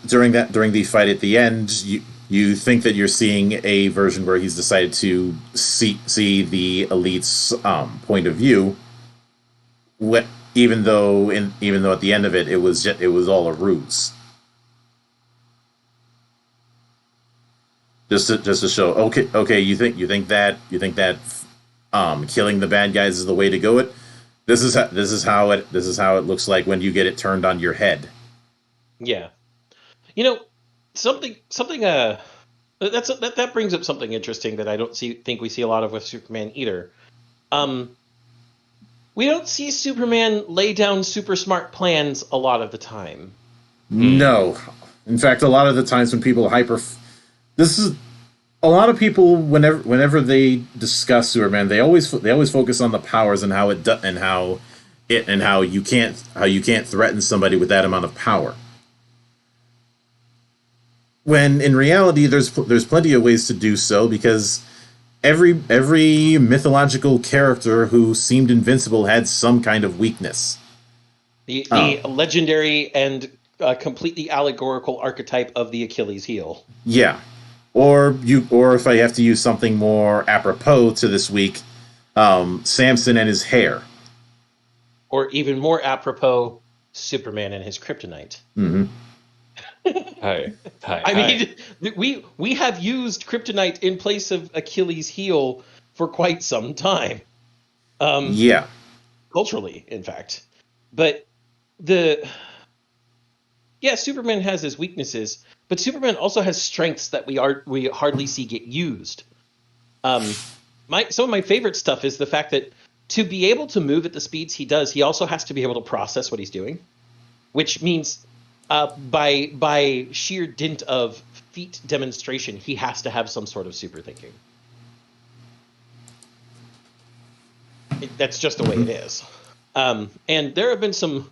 Speaker 1: during the fight at the end, you think that you're seeing a version where he's decided to see the elite's point of view, even though at the end of it was all a ruse, just to show, okay, you think that killing the bad guys is the way to go. This is how it looks like when you get it turned on your head.
Speaker 3: Yeah, something that brings up something interesting that I don't think we see a lot of with Superman either. We don't see Superman lay down super smart plans a lot of the time.
Speaker 1: No, in fact, a lot of the times when people a lot of people, whenever they discuss Superman, they always focus on the powers and how you can't threaten somebody with that amount of power. When in reality, there's plenty of ways to do so, because every mythological character who seemed invincible had some kind of weakness.
Speaker 3: The legendary and completely allegorical archetype of the Achilles heel.
Speaker 1: Yeah. Or if I have to use something more apropos to this week, Samson and his hair.
Speaker 3: Or even more apropos, Superman and his kryptonite.
Speaker 1: Mm-hmm.
Speaker 3: I mean, we have used kryptonite in place of Achilles heel for quite some time. Culturally, in fact. But Superman has his weaknesses. But Superman also has strengths that we hardly see get used. Some of my favorite stuff is the fact that to be able to move at the speeds he does, he also has to be able to process what he's doing, which means by sheer dint of feat demonstration, he has to have some sort of super thinking. That's just the way it is. And there have been some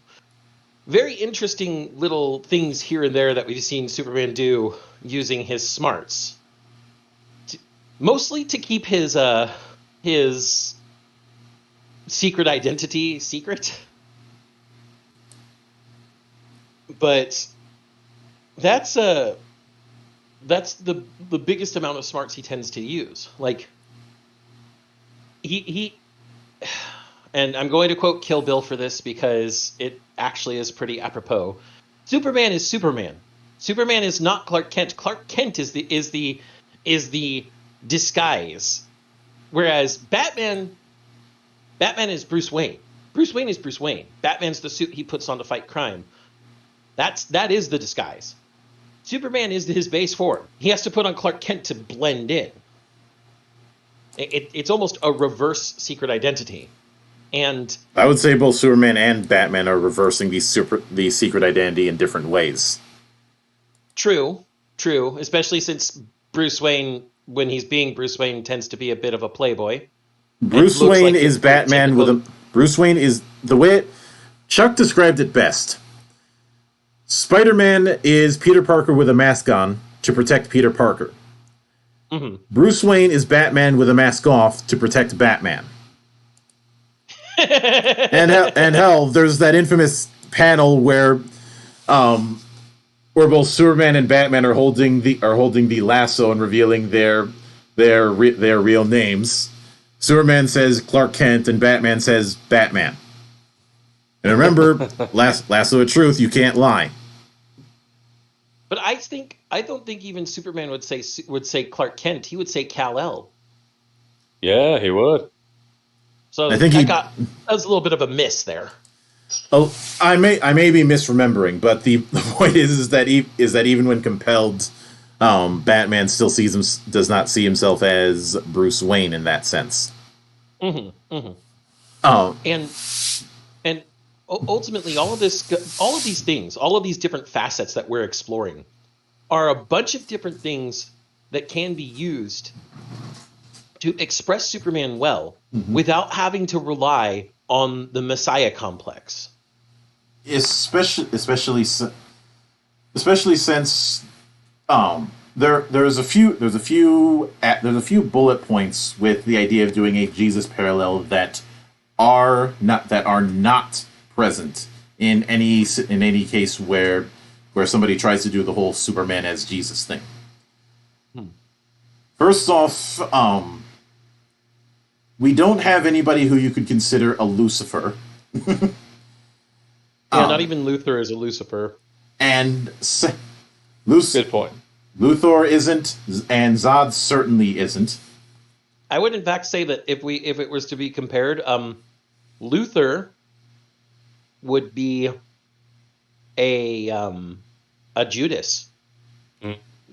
Speaker 3: very interesting little things here and there that we've seen Superman do using his smarts, mostly to keep his secret identity secret. But that's the biggest amount of smarts he tends to use. Like he and I'm going to quote Kill Bill for this because it actually is pretty apropos. Superman is Superman. Superman is not Clark Kent. Clark Kent is the disguise. Whereas Batman is Bruce Wayne. Bruce Wayne is Bruce Wayne. Batman's the suit he puts on to fight crime. That is the disguise. Superman is his base form. He has to put on Clark Kent to blend in. It's almost a reverse secret identity. And
Speaker 1: I would say both Superman and Batman are reversing the secret identity in different ways.
Speaker 3: True, especially since Bruce Wayne, when he's being Bruce Wayne, tends to be a bit of a playboy.
Speaker 1: Bruce Wayne is Batman Bruce Wayne is the way Chuck described it best. Spider-Man is Peter Parker with a mask on to protect Peter Parker.
Speaker 3: Mm-hmm.
Speaker 1: Bruce Wayne is Batman with a mask off to protect Batman. and hell, there's that infamous panel where both Superman and Batman are holding the lasso and revealing their real names. Superman says Clark Kent and Batman says Batman. And remember, lasso of truth, you can't lie.
Speaker 3: But I don't think even Superman would say Clark Kent. He would say Kal-El.
Speaker 2: Yeah, he would.
Speaker 3: So I think that was a little bit of a miss there.
Speaker 1: Oh, I may be misremembering, but the point is that even when compelled, Batman still does not see himself as Bruce Wayne in that sense.
Speaker 3: Mm-hmm. Mm-hmm.
Speaker 1: Oh,
Speaker 3: and ultimately, all of these things, all of these different facets that we're exploring, are a bunch of different things that can be used to express Superman well without having to rely on the Messiah complex.
Speaker 1: Especially since there's a few bullet points with the idea of doing a Jesus parallel that are not present in any case where somebody tries to do the whole Superman as Jesus thing. First off, we don't have anybody who you could consider a Lucifer.
Speaker 3: Not even Luthor is a Lucifer.
Speaker 1: And
Speaker 2: good point.
Speaker 1: Luthor isn't, and Zod certainly isn't.
Speaker 3: I would in fact say that if it was to be compared, Luthor would be a Judas.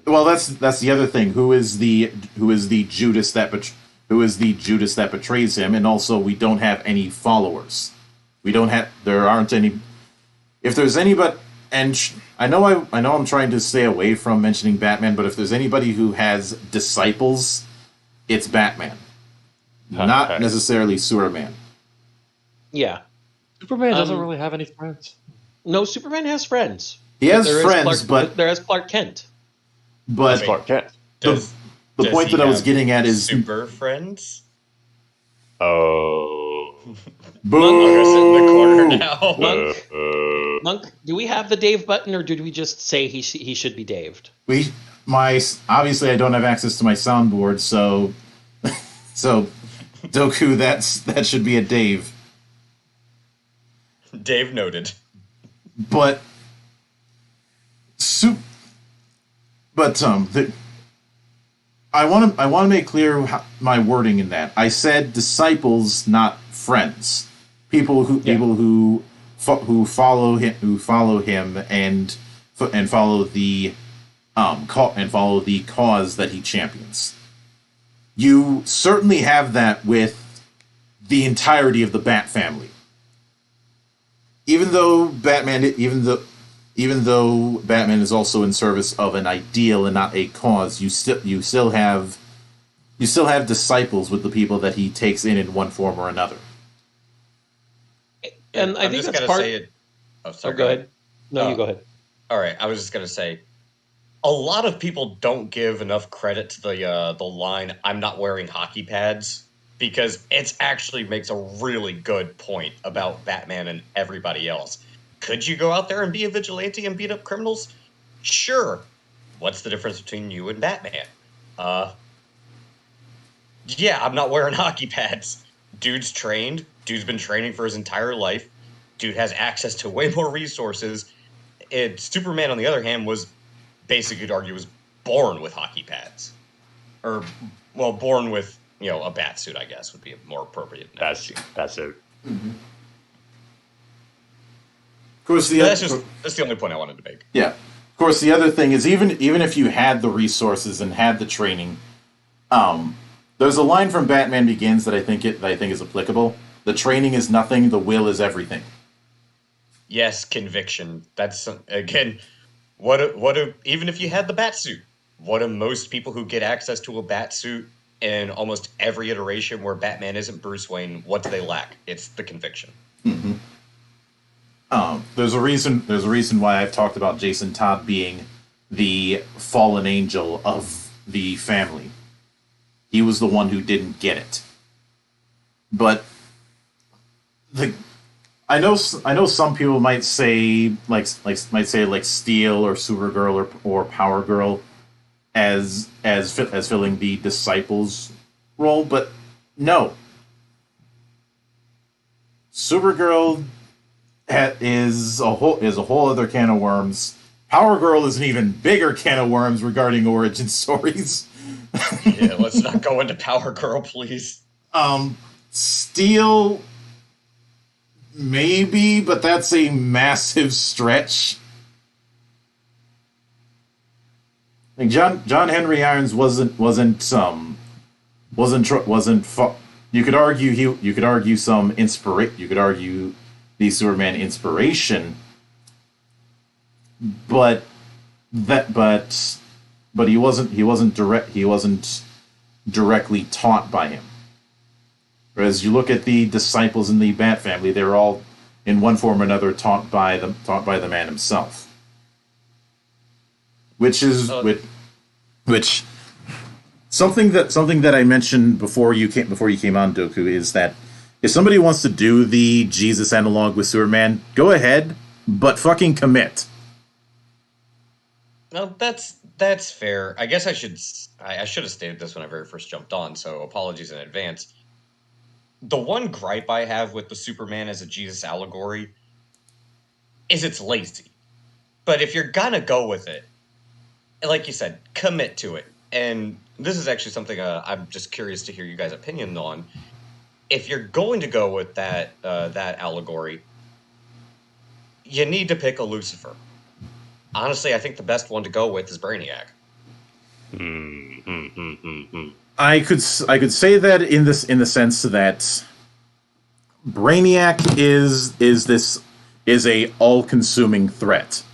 Speaker 1: Well, that's the other thing. Who is the Judas that betrays him? And also, we don't have any followers. There aren't any. If there's anybody, and I know I'm trying to stay away from mentioning Batman, but if there's anybody who has disciples, it's Batman, not necessarily Superman.
Speaker 3: Yeah,
Speaker 2: Superman doesn't really have any friends.
Speaker 3: No, Superman has friends.
Speaker 1: He has friends, but
Speaker 3: there is Clark Kent.
Speaker 1: But
Speaker 2: Clark Kent.
Speaker 1: The point that I was getting at is
Speaker 4: super friends.
Speaker 2: Oh,
Speaker 1: boo!
Speaker 4: Monk, sit in the corner now.
Speaker 3: Monk, do we have the Dave button, or did we just say he should be Daved?
Speaker 1: Obviously I don't have access to my soundboard, so Doku, that should be a Dave.
Speaker 4: Dave noted.
Speaker 1: But I want to make clear my wording in that. I said disciples, not friends. People who follow him and follow the cause that he champions. You certainly have that with the entirety of the Bat family. Even though Batman is also in service of an ideal and not a cause, you still have disciples with the people that he takes in one form or another.
Speaker 3: And I think that's part.
Speaker 4: Oh, sorry.
Speaker 3: Go ahead. No, you go ahead.
Speaker 4: All right, I was just gonna say, a lot of people don't give enough credit to the line "I'm not wearing hockey pads," because it actually makes a really good point about Batman and everybody else. Could you go out there and be a vigilante and beat up criminals? Sure. What's the difference between you and Batman? Yeah, I'm not wearing hockey pads. Dude's trained. Dude's been training for his entire life. Dude has access to way more resources. And Superman, on the other hand, was basically, you'd argue, was born with hockey pads. Or, well, born with, a bat suit, I guess, would be a more appropriate analogy.
Speaker 2: Bat suit.
Speaker 1: Mm-hmm. Of course,
Speaker 4: that's the only point I wanted to make.
Speaker 1: Yeah. Of course, the other thing is, even if you had the resources and had the training, there's a line from Batman Begins that I think is applicable. The training is nothing, the will is everything.
Speaker 4: Yes, conviction. That's, again, even if you had the bat suit, what do most people who get access to a bat suit in almost every iteration where Batman isn't Bruce Wayne, what do they lack? It's the conviction.
Speaker 1: Mm-hmm. There's a reason why I've talked about Jason Todd being the fallen angel of the family. He was the one who didn't get it. But I know some people might say like Steel or Supergirl or Power Girl as filling the disciples role, but no. Supergirl is a whole other can of worms. Power Girl is an even bigger can of worms regarding origin stories.
Speaker 4: Yeah, let's not go into Power Girl, please.
Speaker 1: Steel, maybe, but that's a massive stretch. Like John Henry Irons wasn't. You could argue some inspiration. You could argue the Superman inspiration, but he wasn't directly taught by him. Whereas you look at the disciples in the Bat family, they're all, in one form or another, taught by the man himself. Which is which something that I mentioned before you came on, Doku, is that if somebody wants to do the Jesus analog with Superman, go ahead, but fucking commit.
Speaker 4: No, that's fair. I guess I should have stated this when I very first jumped on, so apologies in advance. The one gripe I have with the Superman as a Jesus allegory is it's lazy. But if you're gonna go with it, like you said, commit to it. And this is actually something I'm just curious to hear you guys' opinion on. If you're going to go with that allegory, you need to pick a Lucifer. Honestly, I think the best one to go with is Brainiac.
Speaker 1: I could say that in the sense that Brainiac is a all-consuming threat.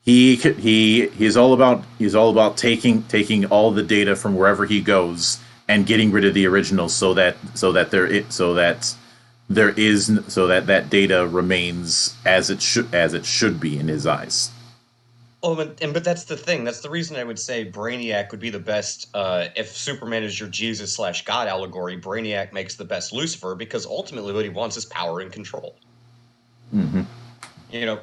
Speaker 1: He's all about taking all the data from wherever he goes and getting rid of the original so that that data remains as it should be in his eyes.
Speaker 4: Oh, but that's the thing. That's the reason I would say Brainiac would be the best. If Superman is your Jesus/God allegory, Brainiac makes the best Lucifer, because ultimately what he wants is power and control.
Speaker 1: Mm-hmm.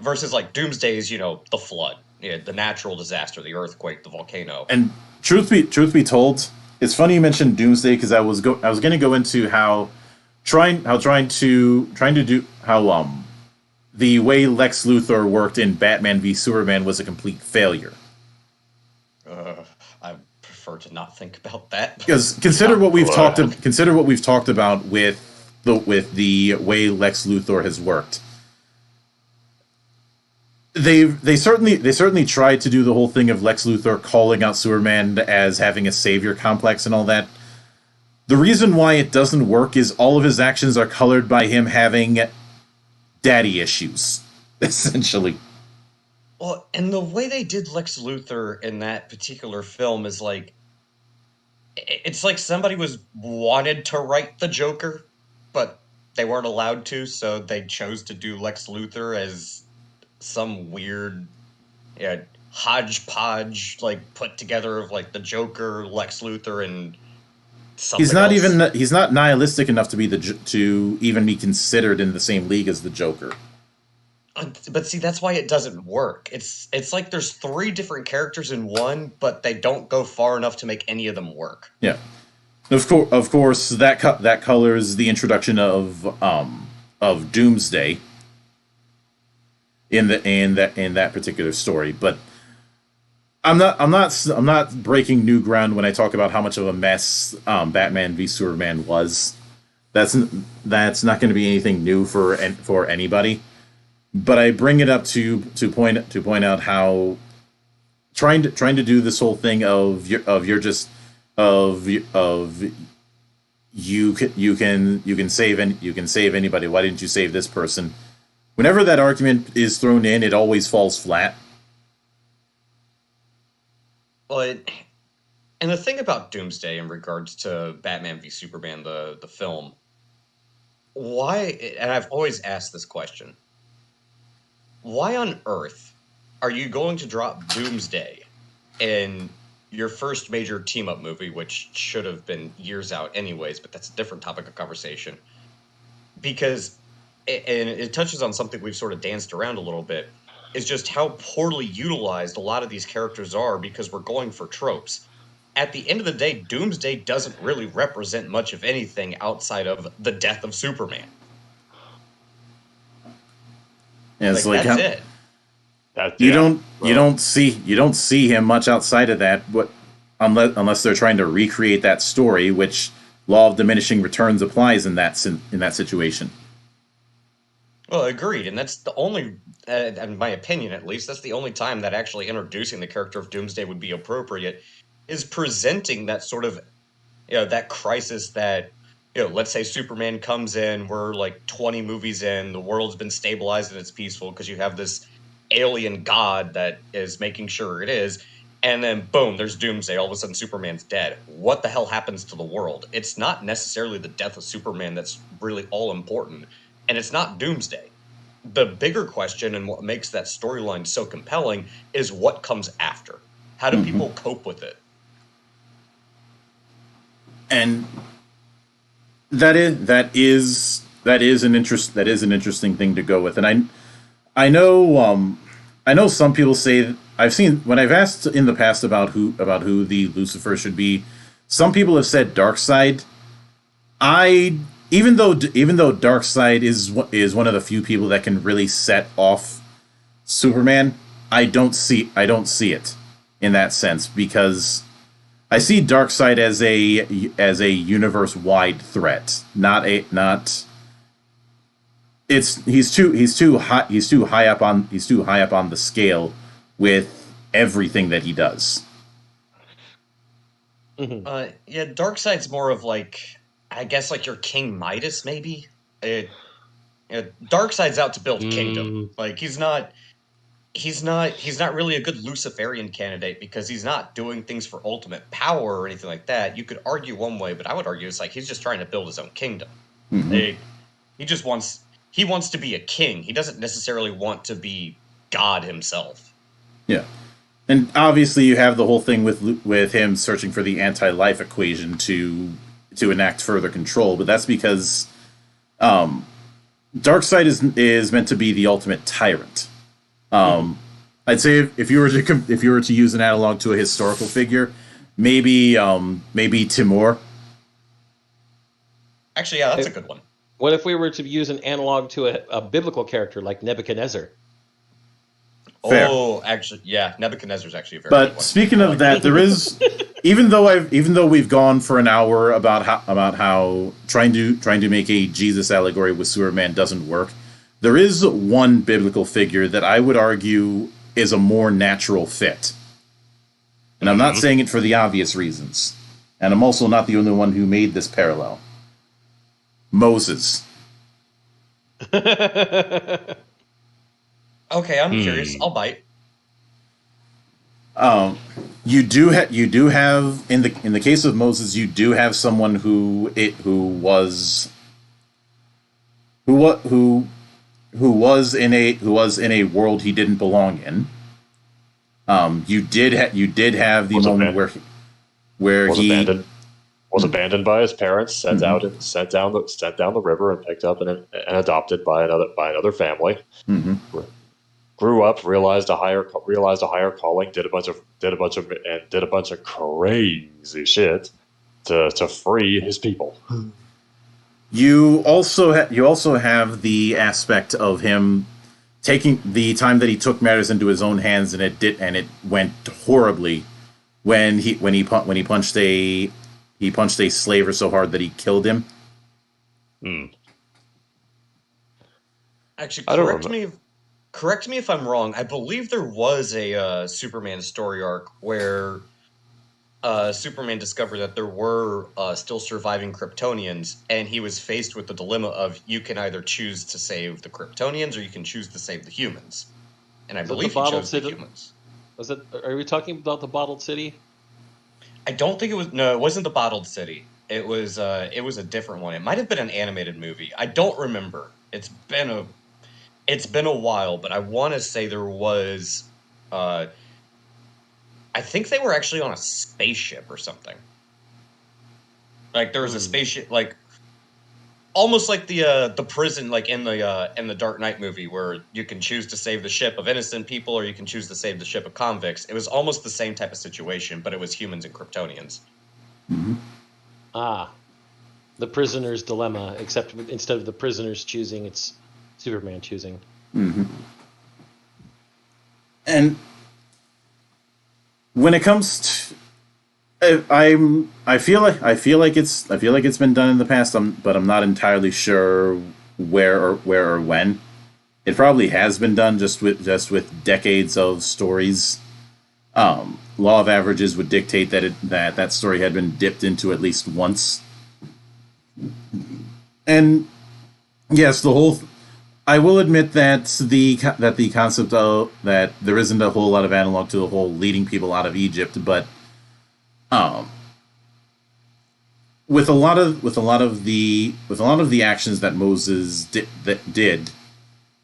Speaker 4: Versus like Doomsday's, the flood, the natural disaster, the earthquake, the volcano.
Speaker 1: And truth be told, it's funny you mentioned Doomsday, because I was going to go into how the way Lex Luthor worked in Batman v Superman was a complete failure.
Speaker 4: I prefer to not think about that.
Speaker 1: Because consider what we've talked about with the way Lex Luthor has worked. They certainly tried to do the whole thing of Lex Luthor calling out Superman as having a savior complex and all that. The reason why it doesn't work is all of his actions are colored by him having daddy issues, essentially.
Speaker 4: Well, and the way they did Lex Luthor in that particular film is like, it's like somebody wanted to write the Joker, but they weren't allowed to, so they chose to do Lex Luthor as some weird hodgepodge, put together of the Joker, Lex Luthor, and something else.
Speaker 1: He's not nihilistic enough to even be considered in the same league as the Joker.
Speaker 4: But see, that's why it doesn't work. It's like there's 3 different characters in one, but they don't go far enough to make any of them work.
Speaker 1: Yeah, of course that colors the introduction of Doomsday in that particular story. But I'm not breaking new ground when I talk about how much of a mess Batman v Superman was. That's not going to be anything new for anybody. But I bring it up to point out how trying to do this whole thing of you can save anybody. Why didn't you save this person? Whenever that argument is thrown in, it always falls flat.
Speaker 4: Well, and the thing about Doomsday in regards to Batman v Superman, the film, why? And I've always asked this question. Why on earth are you going to drop Doomsday in your first major team-up movie, which should have been years out anyways, but that's a different topic of conversation? Because, and it touches on something we've sort of danced around a little bit, is just how poorly utilized a lot of these characters are because we're going for tropes. At the end of the day, Doomsday doesn't really represent much of anything outside of the death of Superman.
Speaker 1: Yeah, it's like
Speaker 4: that's it.
Speaker 1: You don't see him much outside of that, but unless they're trying to recreate that story, which law of diminishing returns applies in that situation.
Speaker 4: Well, agreed, and that's the only, in my opinion at least, that's the only time that actually introducing the character of Doomsday would be appropriate, is presenting that sort of, that crisis that, let's say Superman comes in, we're 20 movies in, the world's been stabilized and it's peaceful because you have this alien god that is making sure it is, and then boom, there's Doomsday. All of a sudden, Superman's dead. What the hell happens to the world? It's not necessarily the death of Superman that's really all important, and it's not Doomsday. The bigger question and what makes that storyline so compelling is what comes after. How do people cope with it?
Speaker 1: And that is an interesting thing to go with. And I know some people say, when I've asked in the past about who the Lucifer should be, some people have said Darkseid. Even though Darkseid is one of the few people that can really set off Superman, I don't see it in that sense, because I see Darkseid as a universe-wide threat, he's too high up on the scale with everything that he does.
Speaker 4: Yeah, Darkseid's more of like, I guess, like your King Midas, maybe. Darkseid's out to build kingdom. Like he's not really a good Luciferian candidate because he's not doing things for ultimate power or anything like that. You could argue one way, but I would argue it's like he's just trying to build his own kingdom. He just wants to be a king. He doesn't necessarily want to be God himself. Yeah.
Speaker 1: And obviously you have the whole thing with him searching for the anti-life equation to enact further control, but that's because Darkseid is meant to be the ultimate tyrant. I'd say if you were to use an analog to a historical figure, maybe Timur.
Speaker 4: Actually, yeah, that's a good one.
Speaker 3: What if we were to use an analog to a biblical character like Nebuchadnezzar?
Speaker 1: Fair.
Speaker 4: Oh, actually, yeah, Nebuchadnezzar's actually a very good one.
Speaker 1: But speaking of that, there is even though we've gone for an hour about how trying to make a Jesus allegory with Superman doesn't work, there is one biblical figure that I would argue is a more natural fit. And I'm not saying it for the obvious reasons. And I'm also not the only one who made this parallel. Moses.
Speaker 4: Okay, I'm curious. I'll bite.
Speaker 1: You do have in the case of Moses, you do have someone who was in a world he didn't belong in. You did have the moment where he
Speaker 2: was abandoned by his parents, sent down the river, and picked up and adopted by another family. Grew up, realized a higher calling, did a bunch of crazy shit to free his people.
Speaker 1: You also have the aspect of him taking the time that he took matters into his own hands, and it went horribly when he punched a slaver so hard that he killed him.
Speaker 4: Actually, correct me if I'm wrong. I believe there was a Superman story arc where Superman discovered that there were still surviving Kryptonians, and he was faced with the dilemma of you can either choose to save the Kryptonians or you can choose to save the humans. And I believe he chose the humans.
Speaker 3: Are we talking about the Bottled City?
Speaker 4: I don't think it was. No, it wasn't the Bottled City. It was a different one. It might have been an animated movie. I don't remember. It's been a while, but I want to say there was. I think they were actually on a spaceship or something. Like there was a spaceship, like almost like the prison, like in the Dark Knight movie, where you can choose to save the ship of innocent people or you can choose to save the ship of convicts. It was almost the same type of situation, but it was humans and Kryptonians.
Speaker 3: The prisoner's dilemma, except instead of the prisoners choosing, it's Superman choosing.
Speaker 1: And when it comes to, I feel like it's been done in the past, but I'm not entirely sure where or when. It probably has been done just with decades of stories. Law of averages would dictate that story had been dipped into at least once. And yes, I will admit that the concept of that there isn't a whole lot of analog to the whole leading people out of Egypt, but um, with a lot of the actions that Moses did,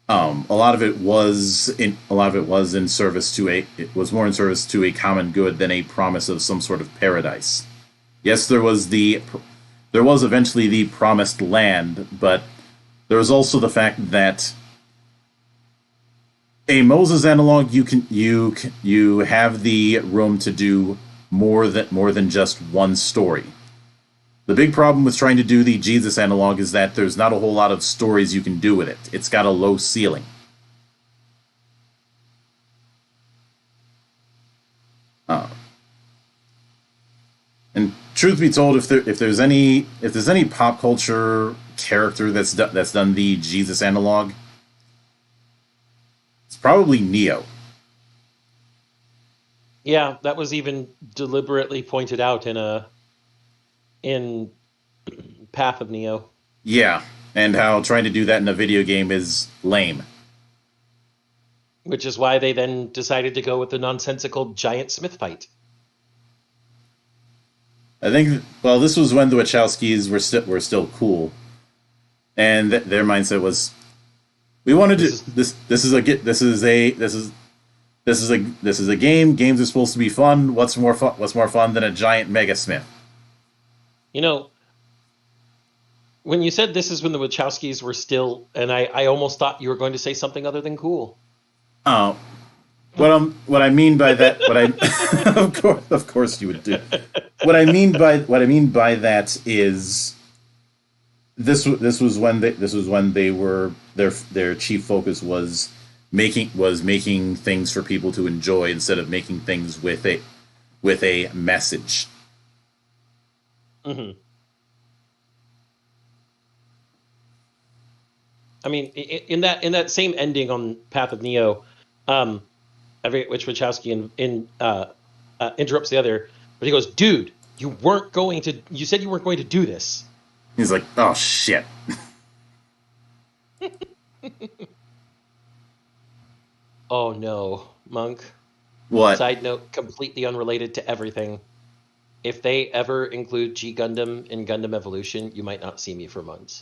Speaker 1: a lot of it was in service to it was more in service to a common good than a promise of some sort of paradise. Yes, there was eventually the promised land, but there was also the fact that a Moses analog you have the room to do more than just one story. The big problem with trying to do the Jesus analog is that there's not a whole lot of stories you can do with it. It's got a low ceiling. And truth be told, if there's any pop culture character that's done the Jesus analog, it's probably Neo.
Speaker 3: Yeah, that was even deliberately pointed out in Path of Neo.
Speaker 1: Yeah, and how trying to do that in a video game is lame.
Speaker 3: Which is why they then decided to go with the nonsensical giant Smith fight.
Speaker 1: I think, well, this was when the Wachowskis were still cool, and their mindset was, we want to do this. This is a game. Games are supposed to be fun. What's more fun than a giant Mega Smith?
Speaker 3: You know, when you said this is when the Wachowskis were still, and I almost thought you were going to say something other than cool.
Speaker 1: Oh, what I mean by that, of course you would do. What I mean by that is this was when they were their chief focus was making things for people to enjoy instead of making things with a message.
Speaker 3: Mm-hmm. I mean, in that same ending on Path of Neo, I forget which Wachowski interrupts the other, but he goes, "Dude, you said you weren't going to do this."
Speaker 1: He's like, "Oh shit."
Speaker 3: Oh no, Monk.
Speaker 1: What?
Speaker 3: Side note, completely unrelated to everything. If they ever include G Gundam in Gundam Evolution, you might not see me for months.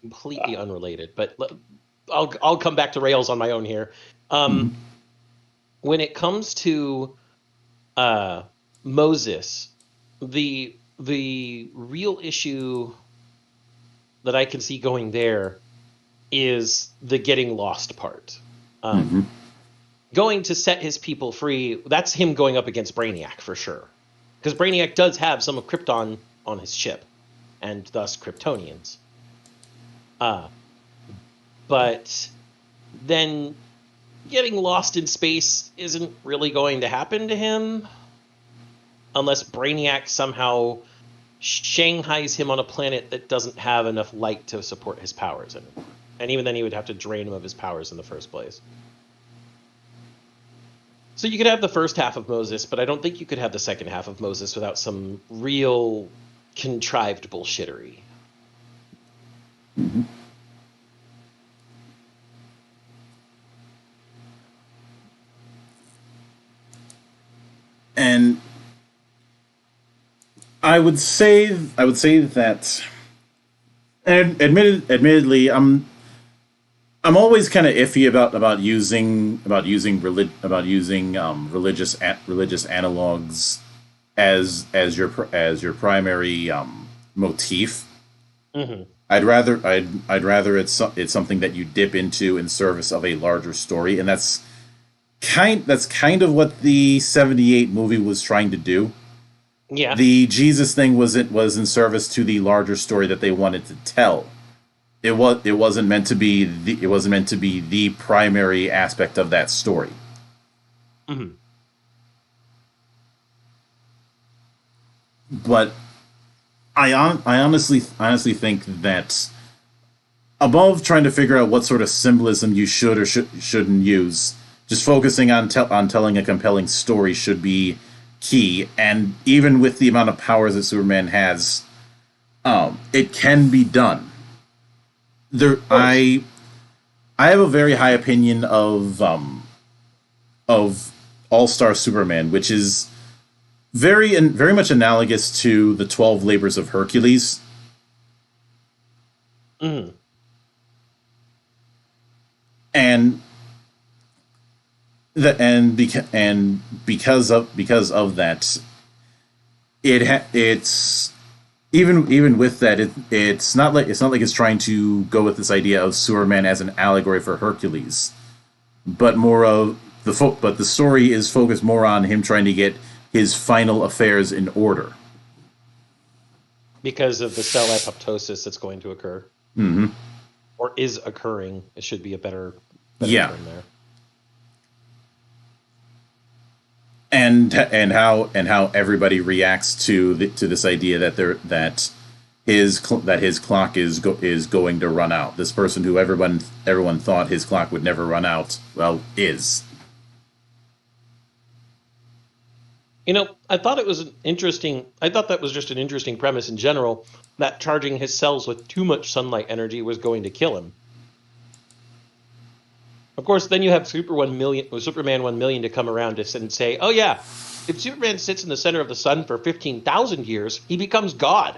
Speaker 3: Completely unrelated, but I'll come back to rails on my own here. When it comes to Moses, the real issue that I can see going there is the getting lost part. Going to set his people free, that's him going up against Brainiac for sure. Because Brainiac does have some of Krypton on his ship, and thus Kryptonians. But then getting lost in space isn't really going to happen to him unless Brainiac somehow shanghais him on a planet that doesn't have enough light to support his powers anymore. And even then he would have to drain him of his powers in the first place. So you could have the first half of Moses, but I don't think you could have the second half of Moses without some real contrived bullshittery.
Speaker 1: Mm-hmm. And I would say that, and admittedly, I'm always kind of iffy about using religious analogs as your primary motif.
Speaker 3: Mm-hmm.
Speaker 1: I'd rather it's something that you dip into in service of a larger story, and that's kind of what the '78 movie was trying to do.
Speaker 3: Yeah.
Speaker 1: The Jesus thing was in service to the larger story that they wanted to tell. It wasn't meant to be the primary aspect of that story.
Speaker 3: Mm-hmm.
Speaker 1: But I honestly think that above trying to figure out what sort of symbolism you should or shouldn't use, just focusing on telling a compelling story should be key. And even with the amount of powers that Superman has, it can be done. I have a very high opinion of All-Star Superman, which is very much analogous to the 12 Labors of Hercules.
Speaker 3: Mm.
Speaker 1: And because of that, it's even with that, it's not like it's trying to go with this idea of Superman as an allegory for Hercules, but more of but the story is focused more on him trying to get his final affairs in order
Speaker 3: because of the cell apoptosis that's going to occur, or is occurring. It should be a better term there.
Speaker 1: And how everybody reacts to this idea that his clock is going to run out. This person who everyone thought his clock would never run out, well, is.
Speaker 3: I thought that was just an interesting premise in general, that charging his cells with too much sunlight energy was going to kill him. Of course, then you have Superman 1 million to come around and say, oh yeah, if Superman sits in the center of the sun for 15,000 years, he becomes God.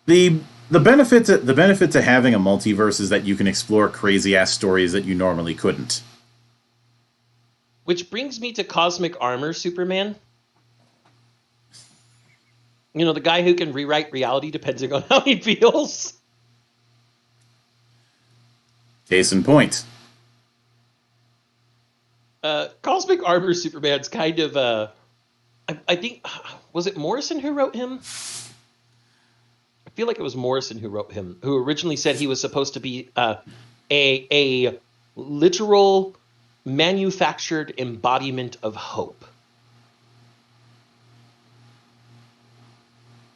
Speaker 1: The benefit to having a multiverse is that you can explore crazy ass stories that you normally couldn't.
Speaker 3: Which brings me to Cosmic Armor Superman. The guy who can rewrite reality depending on how he feels.
Speaker 1: Case in point.
Speaker 3: Cosmic Armor Superman's kind of I think, was it Morrison who wrote him? I feel like it was Morrison who wrote him, who originally said he was supposed to be a literal manufactured embodiment of hope.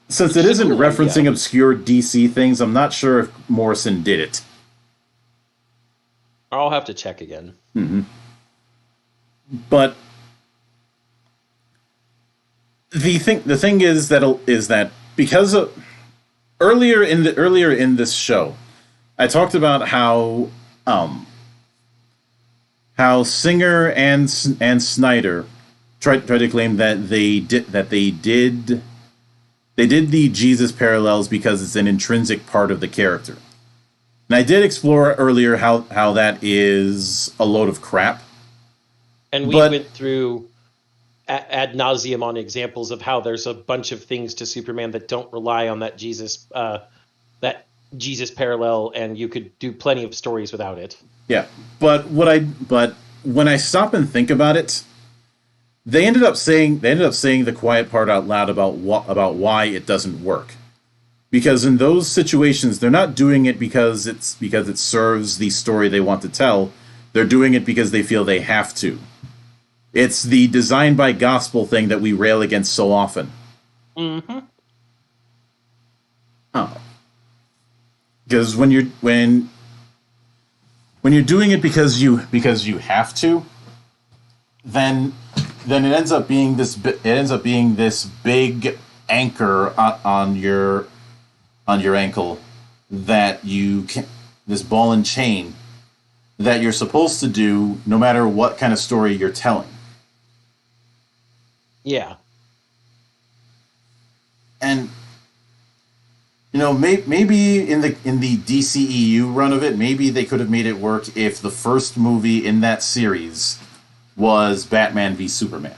Speaker 1: Since it isn't referencing obscure DC things, I'm not sure if Morrison did it.
Speaker 3: I'll have to check again.
Speaker 1: Mm-hmm. But the thing is that because of earlier in this show, I talked about how Singer and Snyder tried to claim that they did the Jesus parallels because it's an intrinsic part of the character. And I did explore earlier how that is a load of crap.
Speaker 3: And we went through ad nauseum on examples of how there's a bunch of things to Superman that don't rely on that Jesus parallel, and you could do plenty of stories without it.
Speaker 1: Yeah, but when I stop and think about it, they ended up saying the quiet part out loud about why it doesn't work. Because in those situations, they're not doing it because it serves the story they want to tell. They're doing it because they feel they have to. It's the design by gospel thing that we rail against so often.
Speaker 3: Mm-hmm.
Speaker 1: Oh. Because when you're doing it because you have to, then it ends up being this big anchor on your ankle that this ball and chain that you're supposed to do no matter what kind of story you're telling.
Speaker 3: Yeah.
Speaker 1: And maybe in the DCEU run of it, maybe they could have made it work if the first movie in that series was Batman v Superman.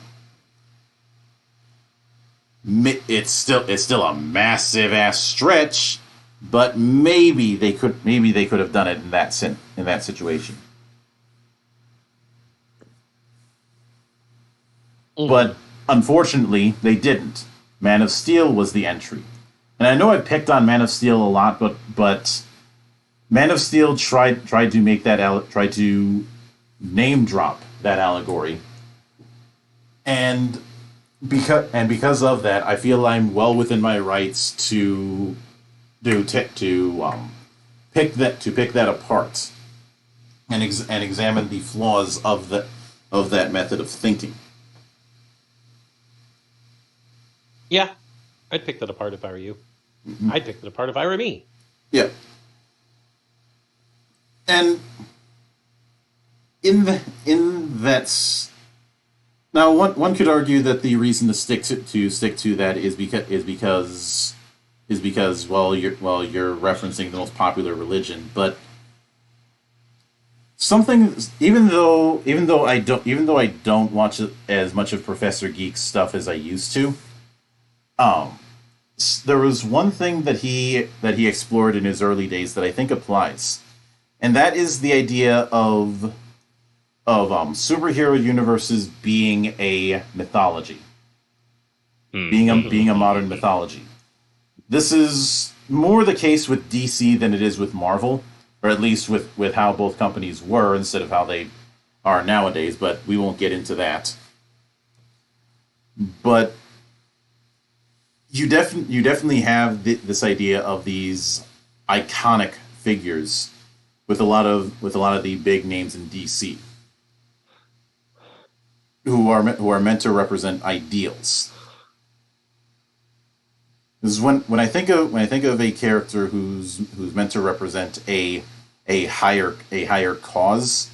Speaker 1: It's still a massive ass stretch, but maybe they could have done it in that situation. Mm-hmm. But unfortunately, they didn't. Man of Steel was the entry. And I know I picked on Man of Steel a lot, but Man of Steel tried to name drop that allegory, and because of that, I feel I'm well within my rights to pick that apart and examine the flaws of that method of thinking.
Speaker 3: Yeah, I'd pick that apart if I were you. Mm-hmm. I'd pick that apart if I were me.
Speaker 1: Yeah. And in now one could argue that the reason to stick to that is because you're referencing the most popular religion, but something even though I don't watch as much of Professor Geek's stuff as I used to, there was one thing that he explored in his early days that I think applies, and that is the idea of superhero universes being a mythology, being a modern mythology. This is more the case with DC than it is with Marvel, or at least with how both companies were instead of how they are nowadays, but we won't get into that. But you definitely have this idea of these iconic figures with a lot of the big names in DC who are meant to represent ideals. This is when I think of a character who's meant to represent a higher cause.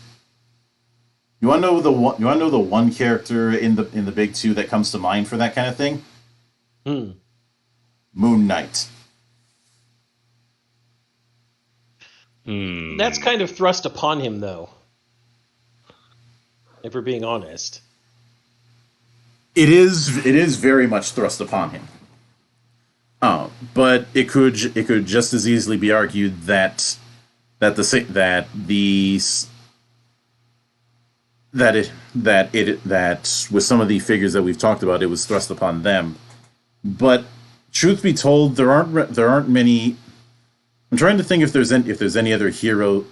Speaker 1: You want to know the one character in the big two that comes to mind for that kind of thing? Moon Knight.
Speaker 3: That's kind of thrust upon him, though. If we're being honest,
Speaker 1: it is very much thrust upon him. But it could just as easily be argued that with some of the figures that we've talked about, it was thrust upon them. But truth be told, there aren't many. I'm trying to think if there's any other heroes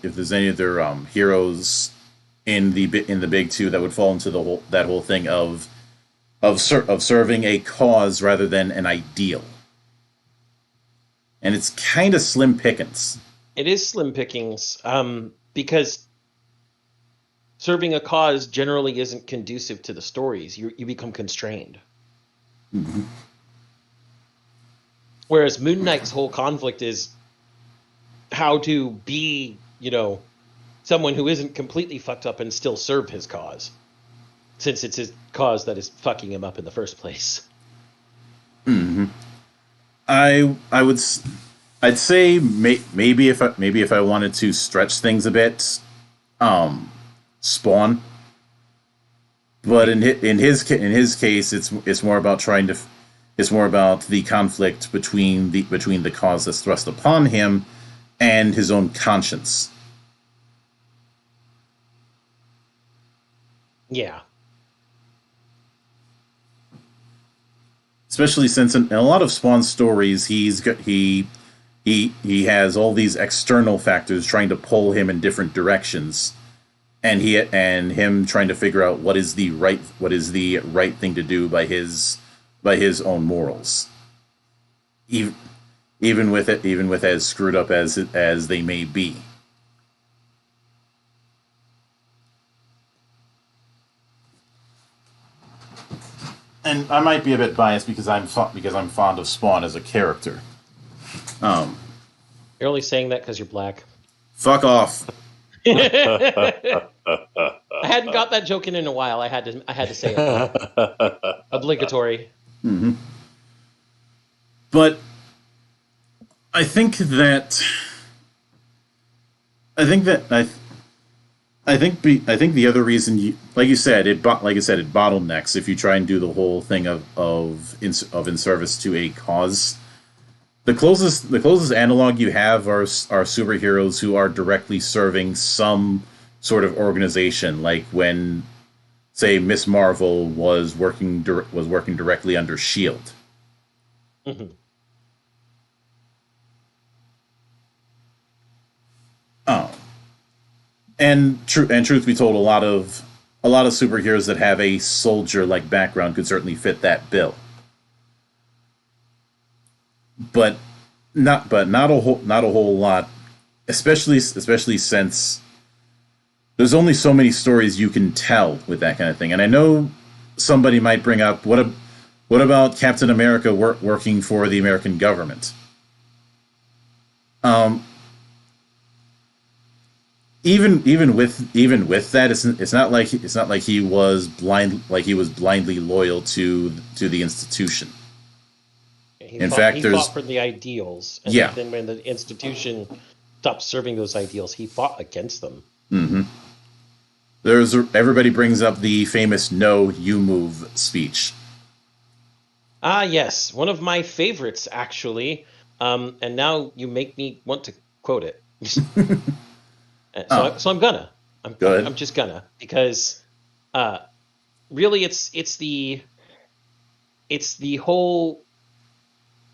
Speaker 1: in the big two that would fall into that whole thing of serving a cause rather than an ideal. And it's kind of slim pickings.
Speaker 3: It is slim pickings, because serving a cause generally isn't conducive to the stories. You become constrained.
Speaker 1: Mm-hmm.
Speaker 3: Whereas Moon Knight's whole conflict is how to be, someone who isn't completely fucked up and still serve his cause, since it's his cause that is fucking him up in the first place.
Speaker 1: Mm-hmm. I'd say maybe if I wanted to stretch things a bit, Spawn. But in his case, it's more about the conflict between the cause that's thrust upon him and his own conscience.
Speaker 3: Yeah.
Speaker 1: Especially since in a lot of Spawn's stories, he has all these external factors trying to pull him in different directions, and him trying to figure out what is the right thing to do by his own morals. Even with as screwed up as they may be. And I might be a bit biased because I'm fond of Spawn as a character.
Speaker 3: You're only saying that because you're black.
Speaker 1: Fuck off.
Speaker 3: I hadn't got that joke in a while. I had to say it. Obligatory.
Speaker 1: Mm-hmm. But I think the other reason, like you said, it bottlenecks if you try and do the whole thing of in service to a cause. The closest analog you have are superheroes who are directly serving some sort of organization, like when, say, Miss Marvel was working directly under S.H.I.E.L.D.
Speaker 3: Mm-hmm.
Speaker 1: And truth be told, a lot of superheroes that have a soldier-like background could certainly fit that bill. But not a whole lot, especially since there's only so many stories you can tell with that kind of thing. And I know somebody might bring up what What about Captain America working for the American government? Even with that, it's not like he was blindly loyal to the institution.
Speaker 3: He fought for the ideals, and
Speaker 1: yeah.
Speaker 3: then when the institution stopped serving those ideals, he fought against them.
Speaker 1: Mm-hmm. Everybody brings up the famous "No, you move" speech.
Speaker 3: Ah, yes, one of my favorites, actually. And now you make me want to quote it. So I'm gonna. I'm just gonna, because really it's the whole.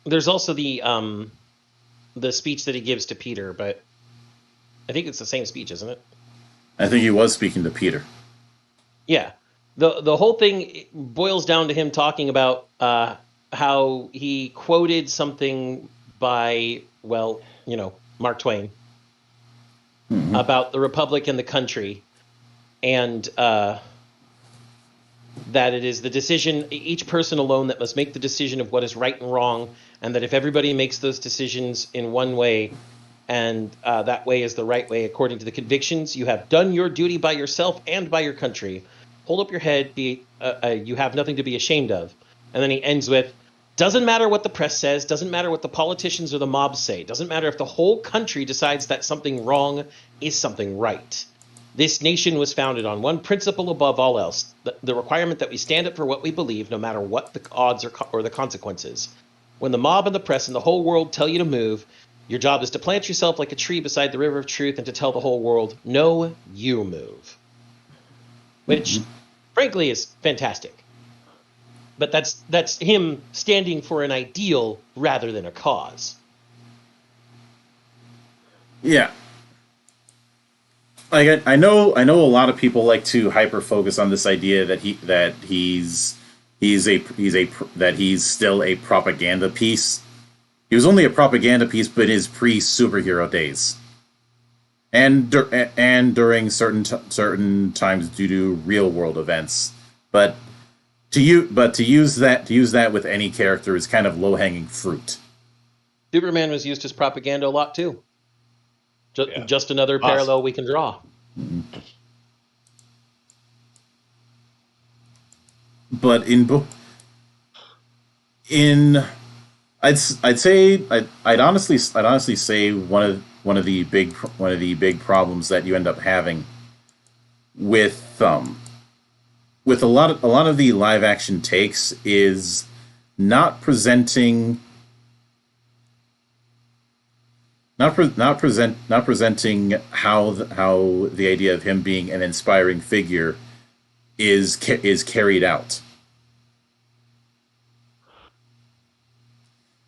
Speaker 3: There's also the speech that he gives to Peter, but I think it's the same speech, isn't it?
Speaker 1: I think he was speaking to Peter.
Speaker 3: Yeah. The whole thing boils down to him talking about how he quoted something by, Mark Twain, about the Republic and the country, and that it is the decision, each person alone, that must make the decision of what is right and wrong, and that if everybody makes those decisions in one way, and that way is the right way according to the convictions, you have done your duty by yourself and by your country. Hold up your head, you have nothing to be ashamed of. And then he ends with, doesn't matter what the press says, doesn't matter what the politicians or the mobs say, doesn't matter if the whole country decides that something wrong is something right. This nation was founded on one principle above all else, the requirement that we stand up for what we believe, no matter what the odds or the consequences. When the mob and the press and the whole world tell you to move, your job is to plant yourself like a tree beside the river of truth and to tell the whole world, no, you move. Which, frankly, is fantastic. But that's him standing for an ideal rather than a cause.
Speaker 1: Yeah. Like I know a lot of people like to hyper focus on this idea that he's still a propaganda piece. He was only a propaganda piece, but in his pre-superhero days, and during certain times due to real world events. But to use that with any character is kind of low hanging fruit.
Speaker 3: Superman was used as propaganda a lot too. Just another parallel we can draw.
Speaker 1: But I'd honestly say one of the big problems that you end up having with a lot of the live action takes is not presenting how the idea of him being an inspiring figure is carried out.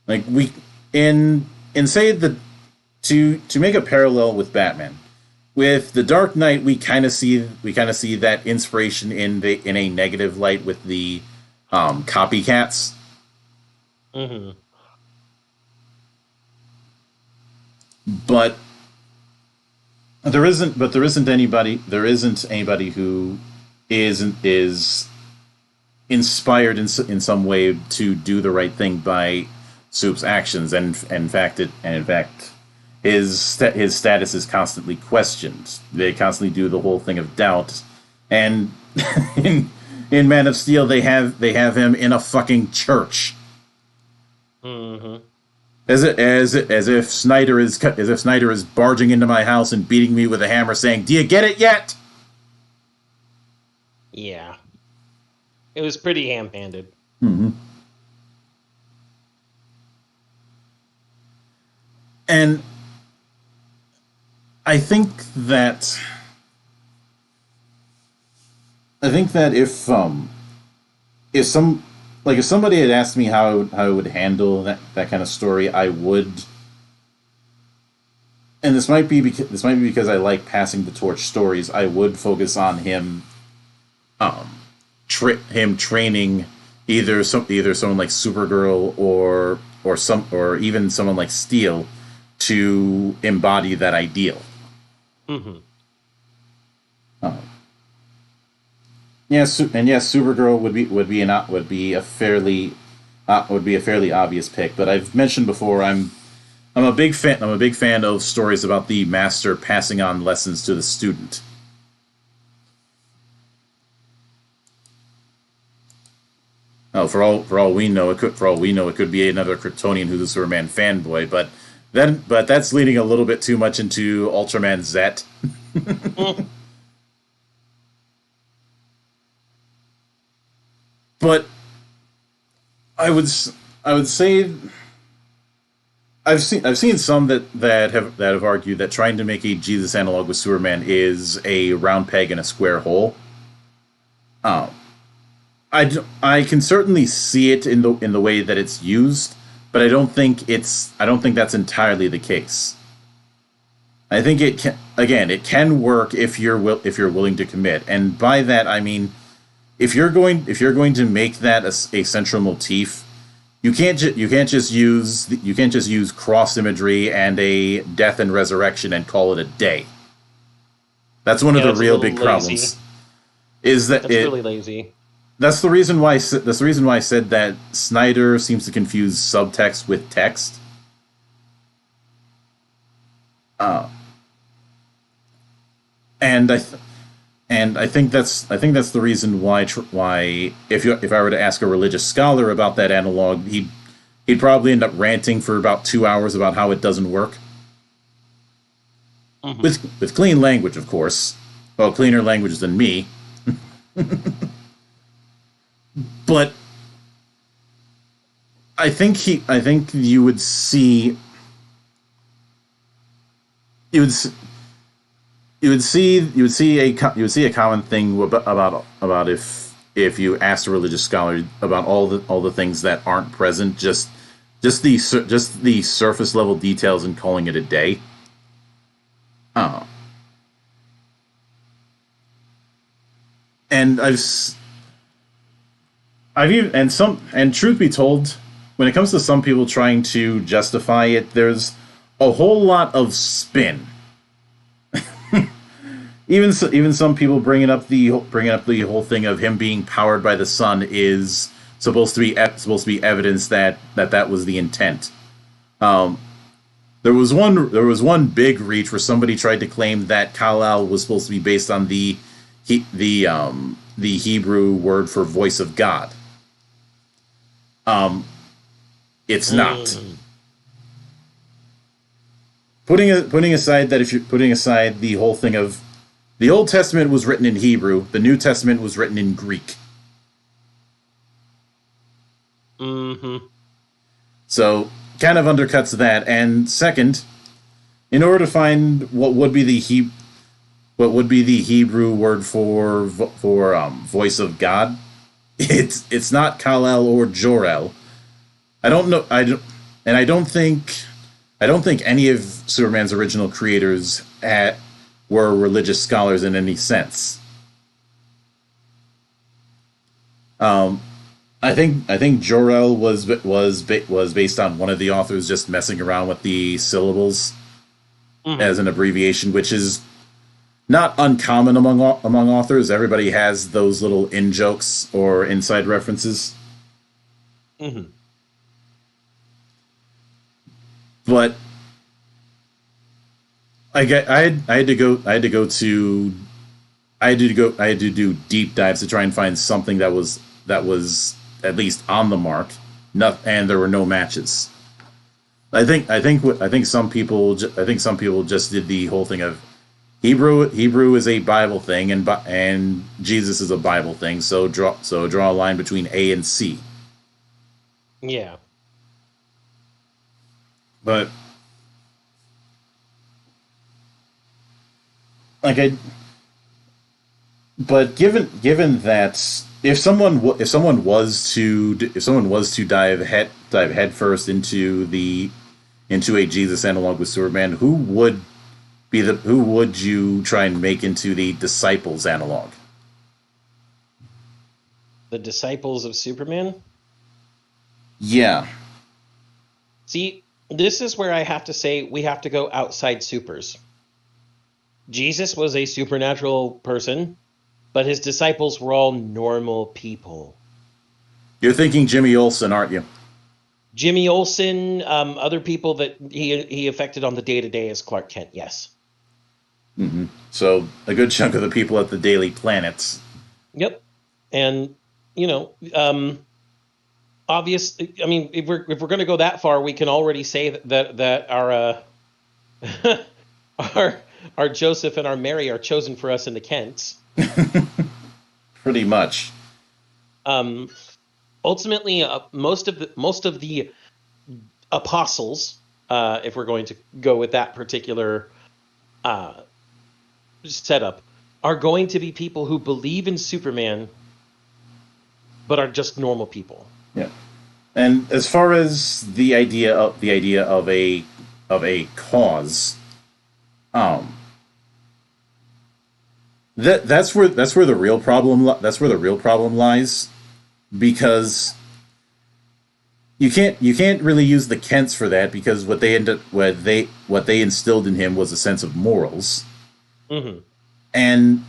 Speaker 1: Like to make a parallel with Batman, with The Dark Knight, we kind of see that inspiration in a negative light with the copycats.
Speaker 3: Mm-hmm.
Speaker 1: But there isn't anybody who is inspired in some way to do the right thing by Soup's actions, and in fact his status is constantly questioned. They constantly do the whole thing of doubt, and in Man of Steel they have him in a fucking church.
Speaker 3: Mm-hmm.
Speaker 1: As if Snyder is barging into my house and beating me with a hammer, saying, "Do you get it yet?"
Speaker 3: Yeah, it was pretty ham-handed.
Speaker 1: Mm-hmm. And I think that if somebody had asked me how I would handle that kind of story, I would. And this might be because I like passing the torch stories. I would focus on him, training either someone like Supergirl or even someone like Steel to embody that ideal.
Speaker 3: Mm-hmm.
Speaker 1: Supergirl would be a fairly obvious pick. But I've mentioned before, I'm a big fan. I'm a big fan of stories about the master passing on lessons to the student. Oh, for all we know, it could be another Kryptonian who's a Superman fanboy. But that's leading a little bit too much into Ultraman Zet. But I would say I've seen some that have argued that trying to make a Jesus analog with Superman is a round peg in a square hole. Um, I can certainly see it in the way that it's used, but I don't think that's entirely the case. I think it can work if you're willing to commit, and by that I mean if you're going to make that a central motif, you can't just use cross imagery and a death and resurrection and call it a day. That's one of the real big problems. Is that
Speaker 3: that's really lazy?
Speaker 1: That's the reason why I said that Snyder seems to confuse subtext with text. Uh, and I think that's the reason why if I were to ask a religious scholar about that analog, he'd probably end up ranting for about 2 hours about how it doesn't work. Mm-hmm. With clean language, of course. Well, cleaner language than me. But I think you would see a common thing about if you asked a religious scholar about all the things that aren't present, just the surface level details and calling it a day. And and truth be told, when it comes to some people trying to justify it, there's a whole lot of spin. Even some people bringing up the whole thing of him being powered by the sun is supposed to be evidence that was the intent. There was one big reach where somebody tried to claim that Kal-El was supposed to be based on the Hebrew word for voice of God. It's not. Putting aside the whole thing of the Old Testament was written in Hebrew, the New Testament was written in Greek.
Speaker 3: Mm-hmm.
Speaker 1: So kind of undercuts that. And second, in order to find what would be the Hebrew word for voice of God, it's not Kal-El or Jor-El. I don't think any of Superman's original creators were religious scholars in any sense. I think Jor-El was based on one of the authors just messing around with the syllables as an abbreviation, which is not uncommon among authors. Everybody has those little in-jokes or inside references.
Speaker 3: Mm-hmm.
Speaker 1: But I had to do deep dives to try and find something that was at least on the mark. And there were no matches. I think some people just did the whole thing of Hebrew is a Bible thing and Jesus is a Bible thing. So draw a line between A and C.
Speaker 3: Yeah.
Speaker 1: But given that if someone was to dive headfirst into a Jesus analog with Superman, who would you try and make into the Disciples analog?
Speaker 3: The Disciples of Superman?
Speaker 1: Yeah.
Speaker 3: See, this is where I have to say we have to go outside supers. Jesus was a supernatural person. but his disciples were all normal people.
Speaker 1: You're thinking Jimmy Olsen, aren't you?
Speaker 3: Jimmy Olsen, other people that he affected on the day-to-day as Clark Kent, yes.
Speaker 1: Mm-hmm. So a good chunk of the people at the Daily Planets.
Speaker 3: Yep. And, obviously, I mean, if we're going to go that far, we can already say that our our Joseph and our Mary are chosen for us in the Kents.
Speaker 1: Pretty much.
Speaker 3: Ultimately, most of the apostles, if we're going to go with that particular setup, are going to be people who believe in Superman, but are just normal people.
Speaker 1: Yeah. And as far as the idea of a cause, that's where the real problem lies, because you can't really use the Kents for that, because what they instilled in him was a sense of morals.
Speaker 3: Mm-hmm.
Speaker 1: And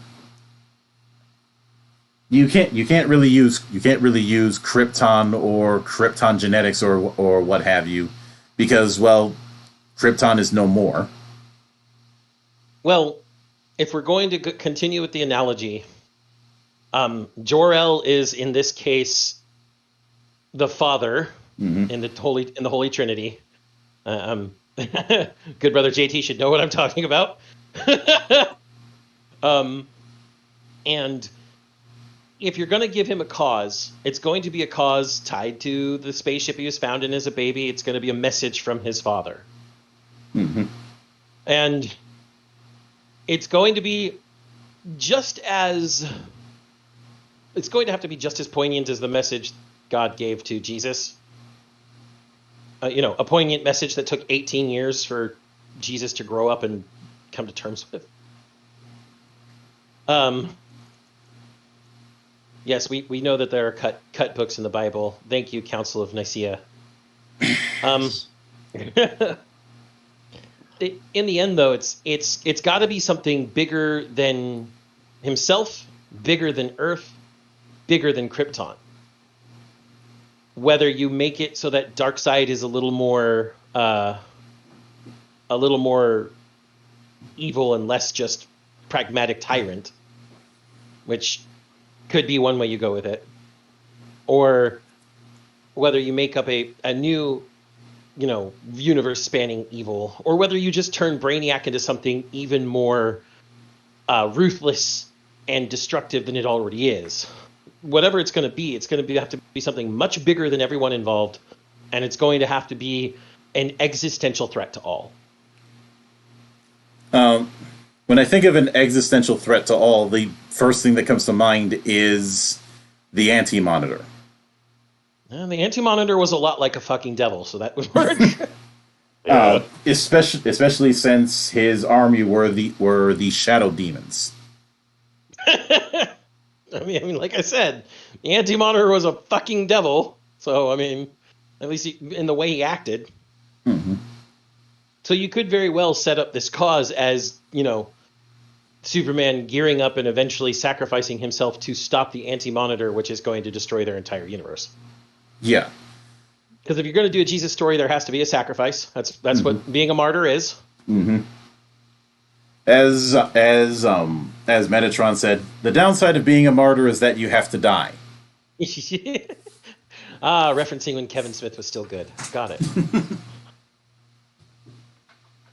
Speaker 1: you can't really use Krypton or Krypton genetics or what have you, because, well, Krypton is no more.
Speaker 3: Well, if we're going to continue with the analogy, Jor-El is in this case the Father, mm-hmm. in the Holy Trinity. Good brother JT should know what I'm talking about. And if you're going to give him a cause, it's going to be a cause tied to the spaceship he was found in as a baby. It's going to be a message from his father.
Speaker 1: Mm-hmm.
Speaker 3: And it's going to be it's going to have to be just as poignant as the message God gave to Jesus. A poignant message that took 18 years for Jesus to grow up and come to terms with. Yes, we know that there are cut books in the Bible. Thank you, Council of Nicaea. In the end, though, it's got to be something bigger than himself, bigger than Earth, bigger than Krypton. Whether you make it so that Darkseid is a little more evil and less just pragmatic tyrant, which could be one way you go with it, or whether you make up a new, universe-spanning evil, or whether you just turn Brainiac into something even more ruthless and destructive than it already is. Whatever it's going to be, have to be something much bigger than everyone involved, and it's going to have to be an existential threat to all.
Speaker 1: When I think of an existential threat to all, the first thing that comes to mind is the Anti-Monitor.
Speaker 3: And the Anti-Monitor was a lot like a fucking devil, so that would work.
Speaker 1: Especially since his army were the shadow demons.
Speaker 3: I mean, like I said, the Anti-Monitor was a fucking devil, so, I mean, at least in the way he acted.
Speaker 1: Mm-hmm.
Speaker 3: So you could very well set up this cause as, Superman gearing up and eventually sacrificing himself to stop the Anti-Monitor, which is going to destroy their entire universe.
Speaker 1: Yeah.
Speaker 3: Because if you're going to do a Jesus story, there has to be a sacrifice. That's mm-hmm. what being a martyr is.
Speaker 1: Mm-hmm. As Metatron said, the downside of being a martyr is that you have to die.
Speaker 3: Referencing when Kevin Smith was still good. Got it.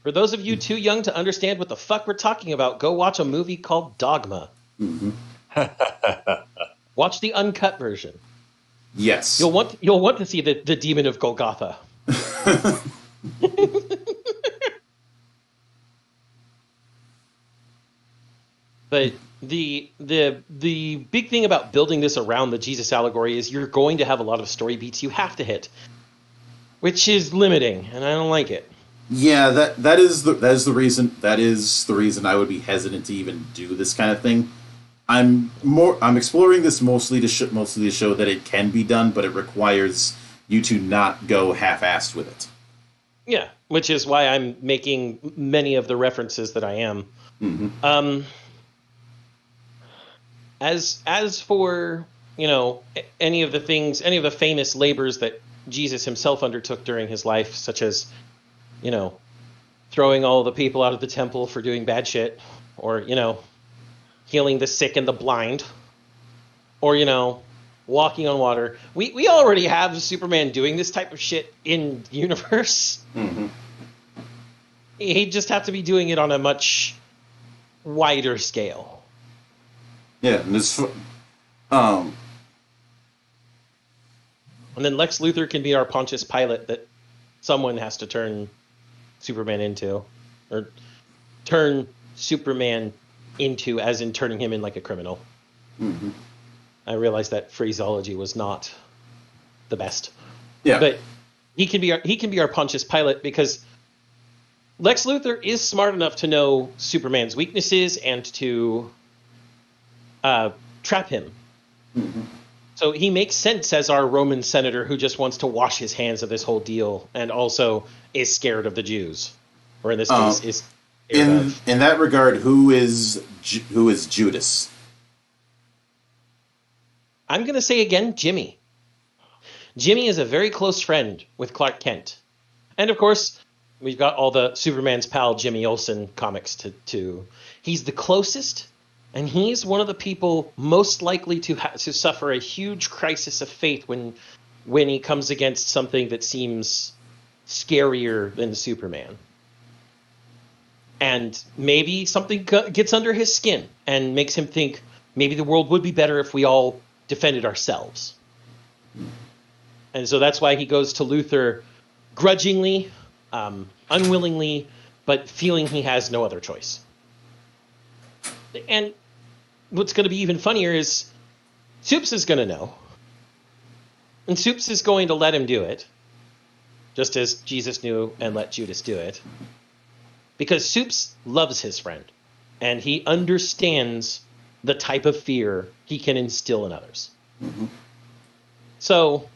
Speaker 3: For those of you too young to understand what the fuck we're talking about, go watch a movie called Dogma.
Speaker 1: Mm-hmm.
Speaker 3: Watch the uncut version.
Speaker 1: Yes.
Speaker 3: You'll want to see the demon of Golgotha. But the big thing about building this around the Jesus allegory is you're going to have a lot of story beats you have to hit, which is limiting, and I don't like it.
Speaker 1: Yeah, that is the reason I would be hesitant to even do this kind of thing. I'm exploring this mostly to show that it can be done, but it requires you to not go half-assed with it.
Speaker 3: Yeah, which is why I'm making many of the references that I am.
Speaker 1: Mm-hmm.
Speaker 3: As for, any of the famous labors that Jesus himself undertook during his life, such as, throwing all the people out of the temple for doing bad shit, or, healing the sick and the blind, or, walking on water. We already have Superman doing this type of shit in the universe.
Speaker 1: Mm-hmm.
Speaker 3: He'd just have to be doing it on a much wider scale.
Speaker 1: Yeah, and this,
Speaker 3: And then Lex Luthor can be our Pontius Pilate that someone has to turn Superman into, or turn Superman into, as in turning him in like a criminal.
Speaker 1: Mm-hmm.
Speaker 3: I realized that phraseology was not the best.
Speaker 1: Yeah,
Speaker 3: but he can be our Pontius Pilate, because Lex Luthor is smart enough to know Superman's weaknesses and to trap him.
Speaker 1: Mm-hmm.
Speaker 3: So he makes sense as our Roman senator who just wants to wash his hands of this whole deal, and also is scared of the Jews, or in this case, is
Speaker 1: in that regard. Who is Judas?
Speaker 3: I'm going to say again, Jimmy. Jimmy is a very close friend with Clark Kent, and of course, we've got all the Superman's pal Jimmy Olsen comics to. He's the closest. And he's one of the people most likely to suffer a huge crisis of faith when he comes against something that seems scarier than Superman. And maybe something gets under his skin and makes him think maybe the world would be better if we all defended ourselves. And so that's why he goes to Luthor grudgingly, unwillingly, but feeling he has no other choice. And what's going to be even funnier is Supes is going to know. And Supes is going to let him do it, just as Jesus knew and let Judas do it. Because Supes loves his friend, and he understands the type of fear he can instill in others.
Speaker 1: Mm-hmm.
Speaker 3: So,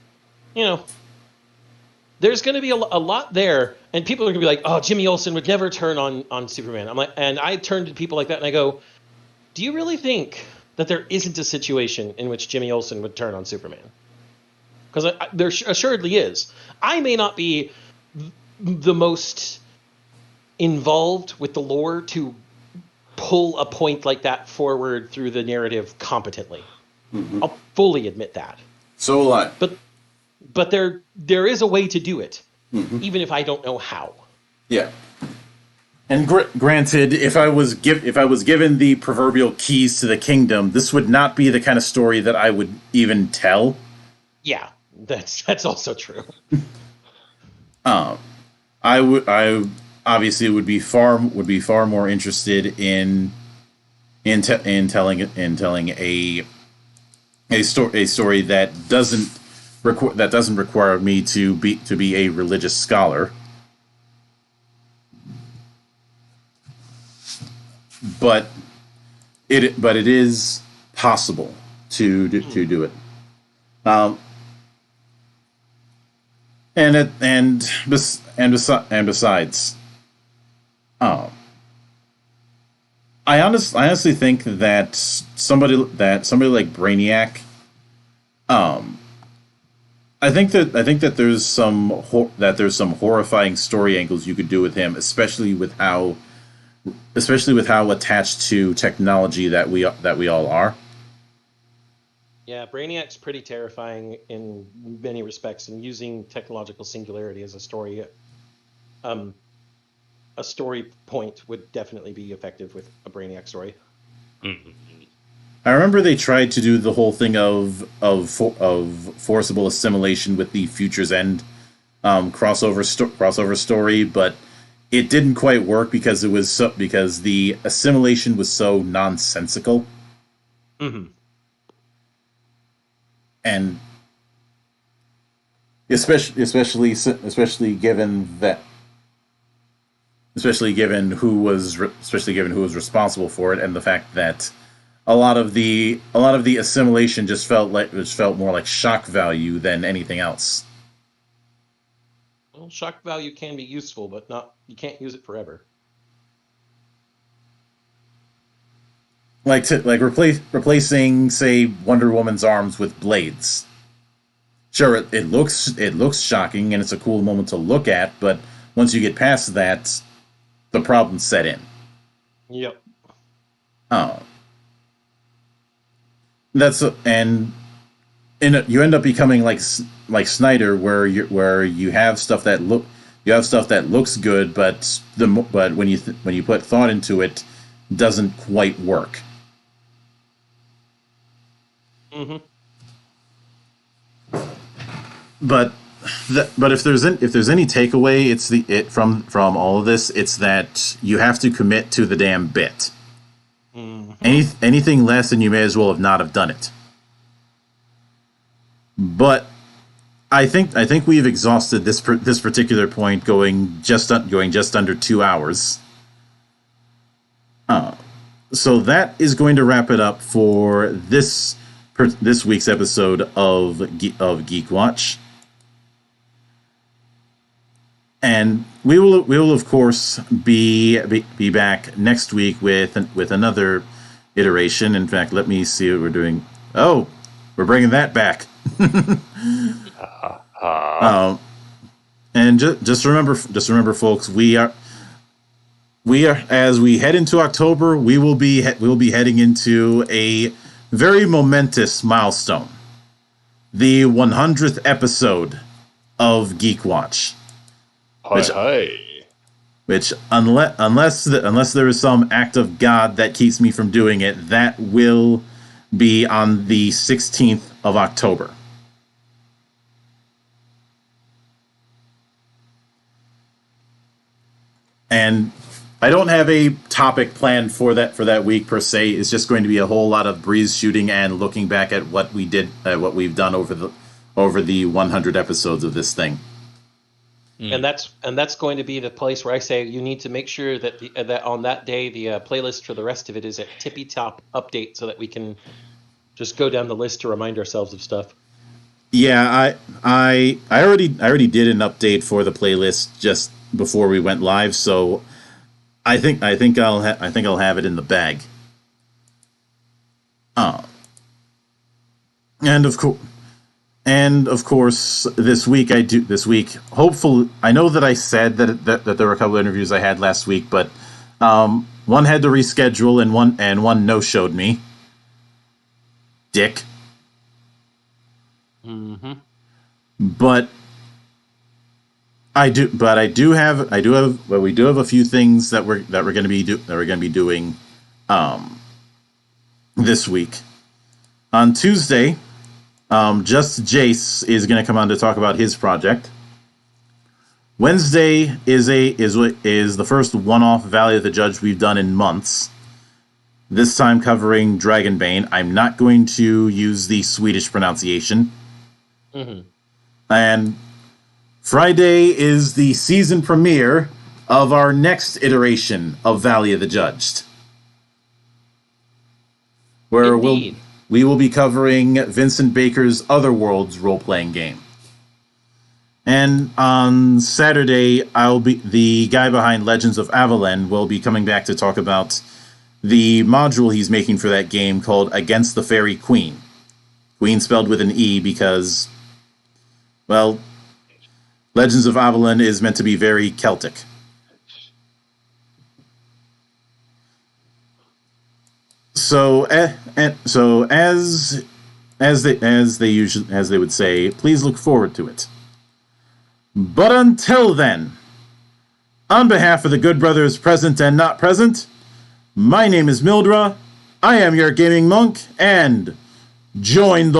Speaker 3: there's going to be a lot there, and people are going to be like, oh, Jimmy Olsen would never turn on Superman. And I turn to people like that and I go, do you really think that there isn't a situation in which Jimmy Olsen would turn on Superman? Because there assuredly is. I may not be the most involved with the lore to pull a point like that forward through the narrative competently.
Speaker 1: Mm-hmm.
Speaker 3: I'll fully admit that.
Speaker 1: So will I.
Speaker 3: But there is a way to do it,
Speaker 1: mm-hmm.
Speaker 3: even if I don't know how.
Speaker 1: Yeah. And granted, if I was given the proverbial keys to the kingdom, this would not be the kind of story that I would even tell.
Speaker 3: Yeah, that's also true.
Speaker 1: I obviously would be far more interested in telling a story that doesn't require me to be a religious scholar. But it is possible to do it. Besides, I honestly think that somebody like Brainiac, I think that there's some horrifying story angles you could do with him, especially with how attached to technology that we all are.
Speaker 3: Yeah, Brainiac's pretty terrifying in many respects, and using technological singularity as a story point would definitely be effective with a Brainiac story.
Speaker 2: Mm-hmm.
Speaker 1: I remember they tried to do the whole thing of forcible assimilation with the Future's End crossover story, but it didn't quite work because because the assimilation was so nonsensical.
Speaker 3: Mm-hmm.
Speaker 1: And especially given who was responsible for it, and the fact that a lot of the assimilation just felt more like shock value than anything else.
Speaker 3: Well, shock value can be useful, but you can't use it forever.
Speaker 1: replacing, say, Wonder Woman's arms with blades. Sure, it looks shocking and it's a cool moment to look at, but once you get past that, the problems set in.
Speaker 3: Yep.
Speaker 1: Oh, you end up becoming like Snyder, where you have stuff that looks good, but when you put thought into it, doesn't quite work.
Speaker 3: Mm-hmm.
Speaker 1: But if there's any takeaway, from all of this, it's that you have to commit to the damn bit. Mm-hmm. Anything less, and you may as well not have done it. But I think we've exhausted this particular point, going just under 2 hours. So that is going to wrap it up for this week's episode of GeekWatch. And we will of course be back next week with another iteration. In fact, let me see what we're doing. Oh, we're bringing that back. And just remember, folks, we are as we head into October, we will be heading into a very momentous milestone, the 100th episode of GeekWatch. Which unless there is some act of God that keeps me from doing it, that will be on the 16th of October. And I don't have a topic planned for that week per se. It's just going to be a whole lot of breeze shooting and looking back at what we've done over the 100 episodes of this thing.
Speaker 3: And that's going to be the place where I say you need to make sure that that on that day the playlist for the rest of it is at tippy top update, so that we can just go down the list to remind ourselves of stuff.
Speaker 1: Yeah, I already did an update for the playlist just before we went live, so I think I'll have it in the bag. And of course, this week, hopefully, I know that I said that there were a couple of interviews I had last week, but one had to reschedule and one no-showed me. Dick.
Speaker 3: Mm-hmm.
Speaker 1: But we do have a few things that we're going to be doing this week. On Tuesday, Just Jace is going to come on to talk about his project. Wednesday is the first one-off Valley of the Judge we've done in months. This time covering Dragonbane. I'm not going to use the Swedish pronunciation.
Speaker 3: Mm-hmm.
Speaker 1: And Friday is the season premiere of our next iteration of Valley of the Judged, where we will be covering Vincent Baker's Otherworlds role-playing game. And on Saturday, the guy behind Legends of Avalon will be coming back to talk about the module he's making for that game called Against the Fairy Queen. Queen spelled with an E because, well, Legends of Avalon is meant to be very Celtic. So as they would say, please look forward to it. But until then, on behalf of the good brothers present and not present, my name is Mildra. I am your gaming monk, and join the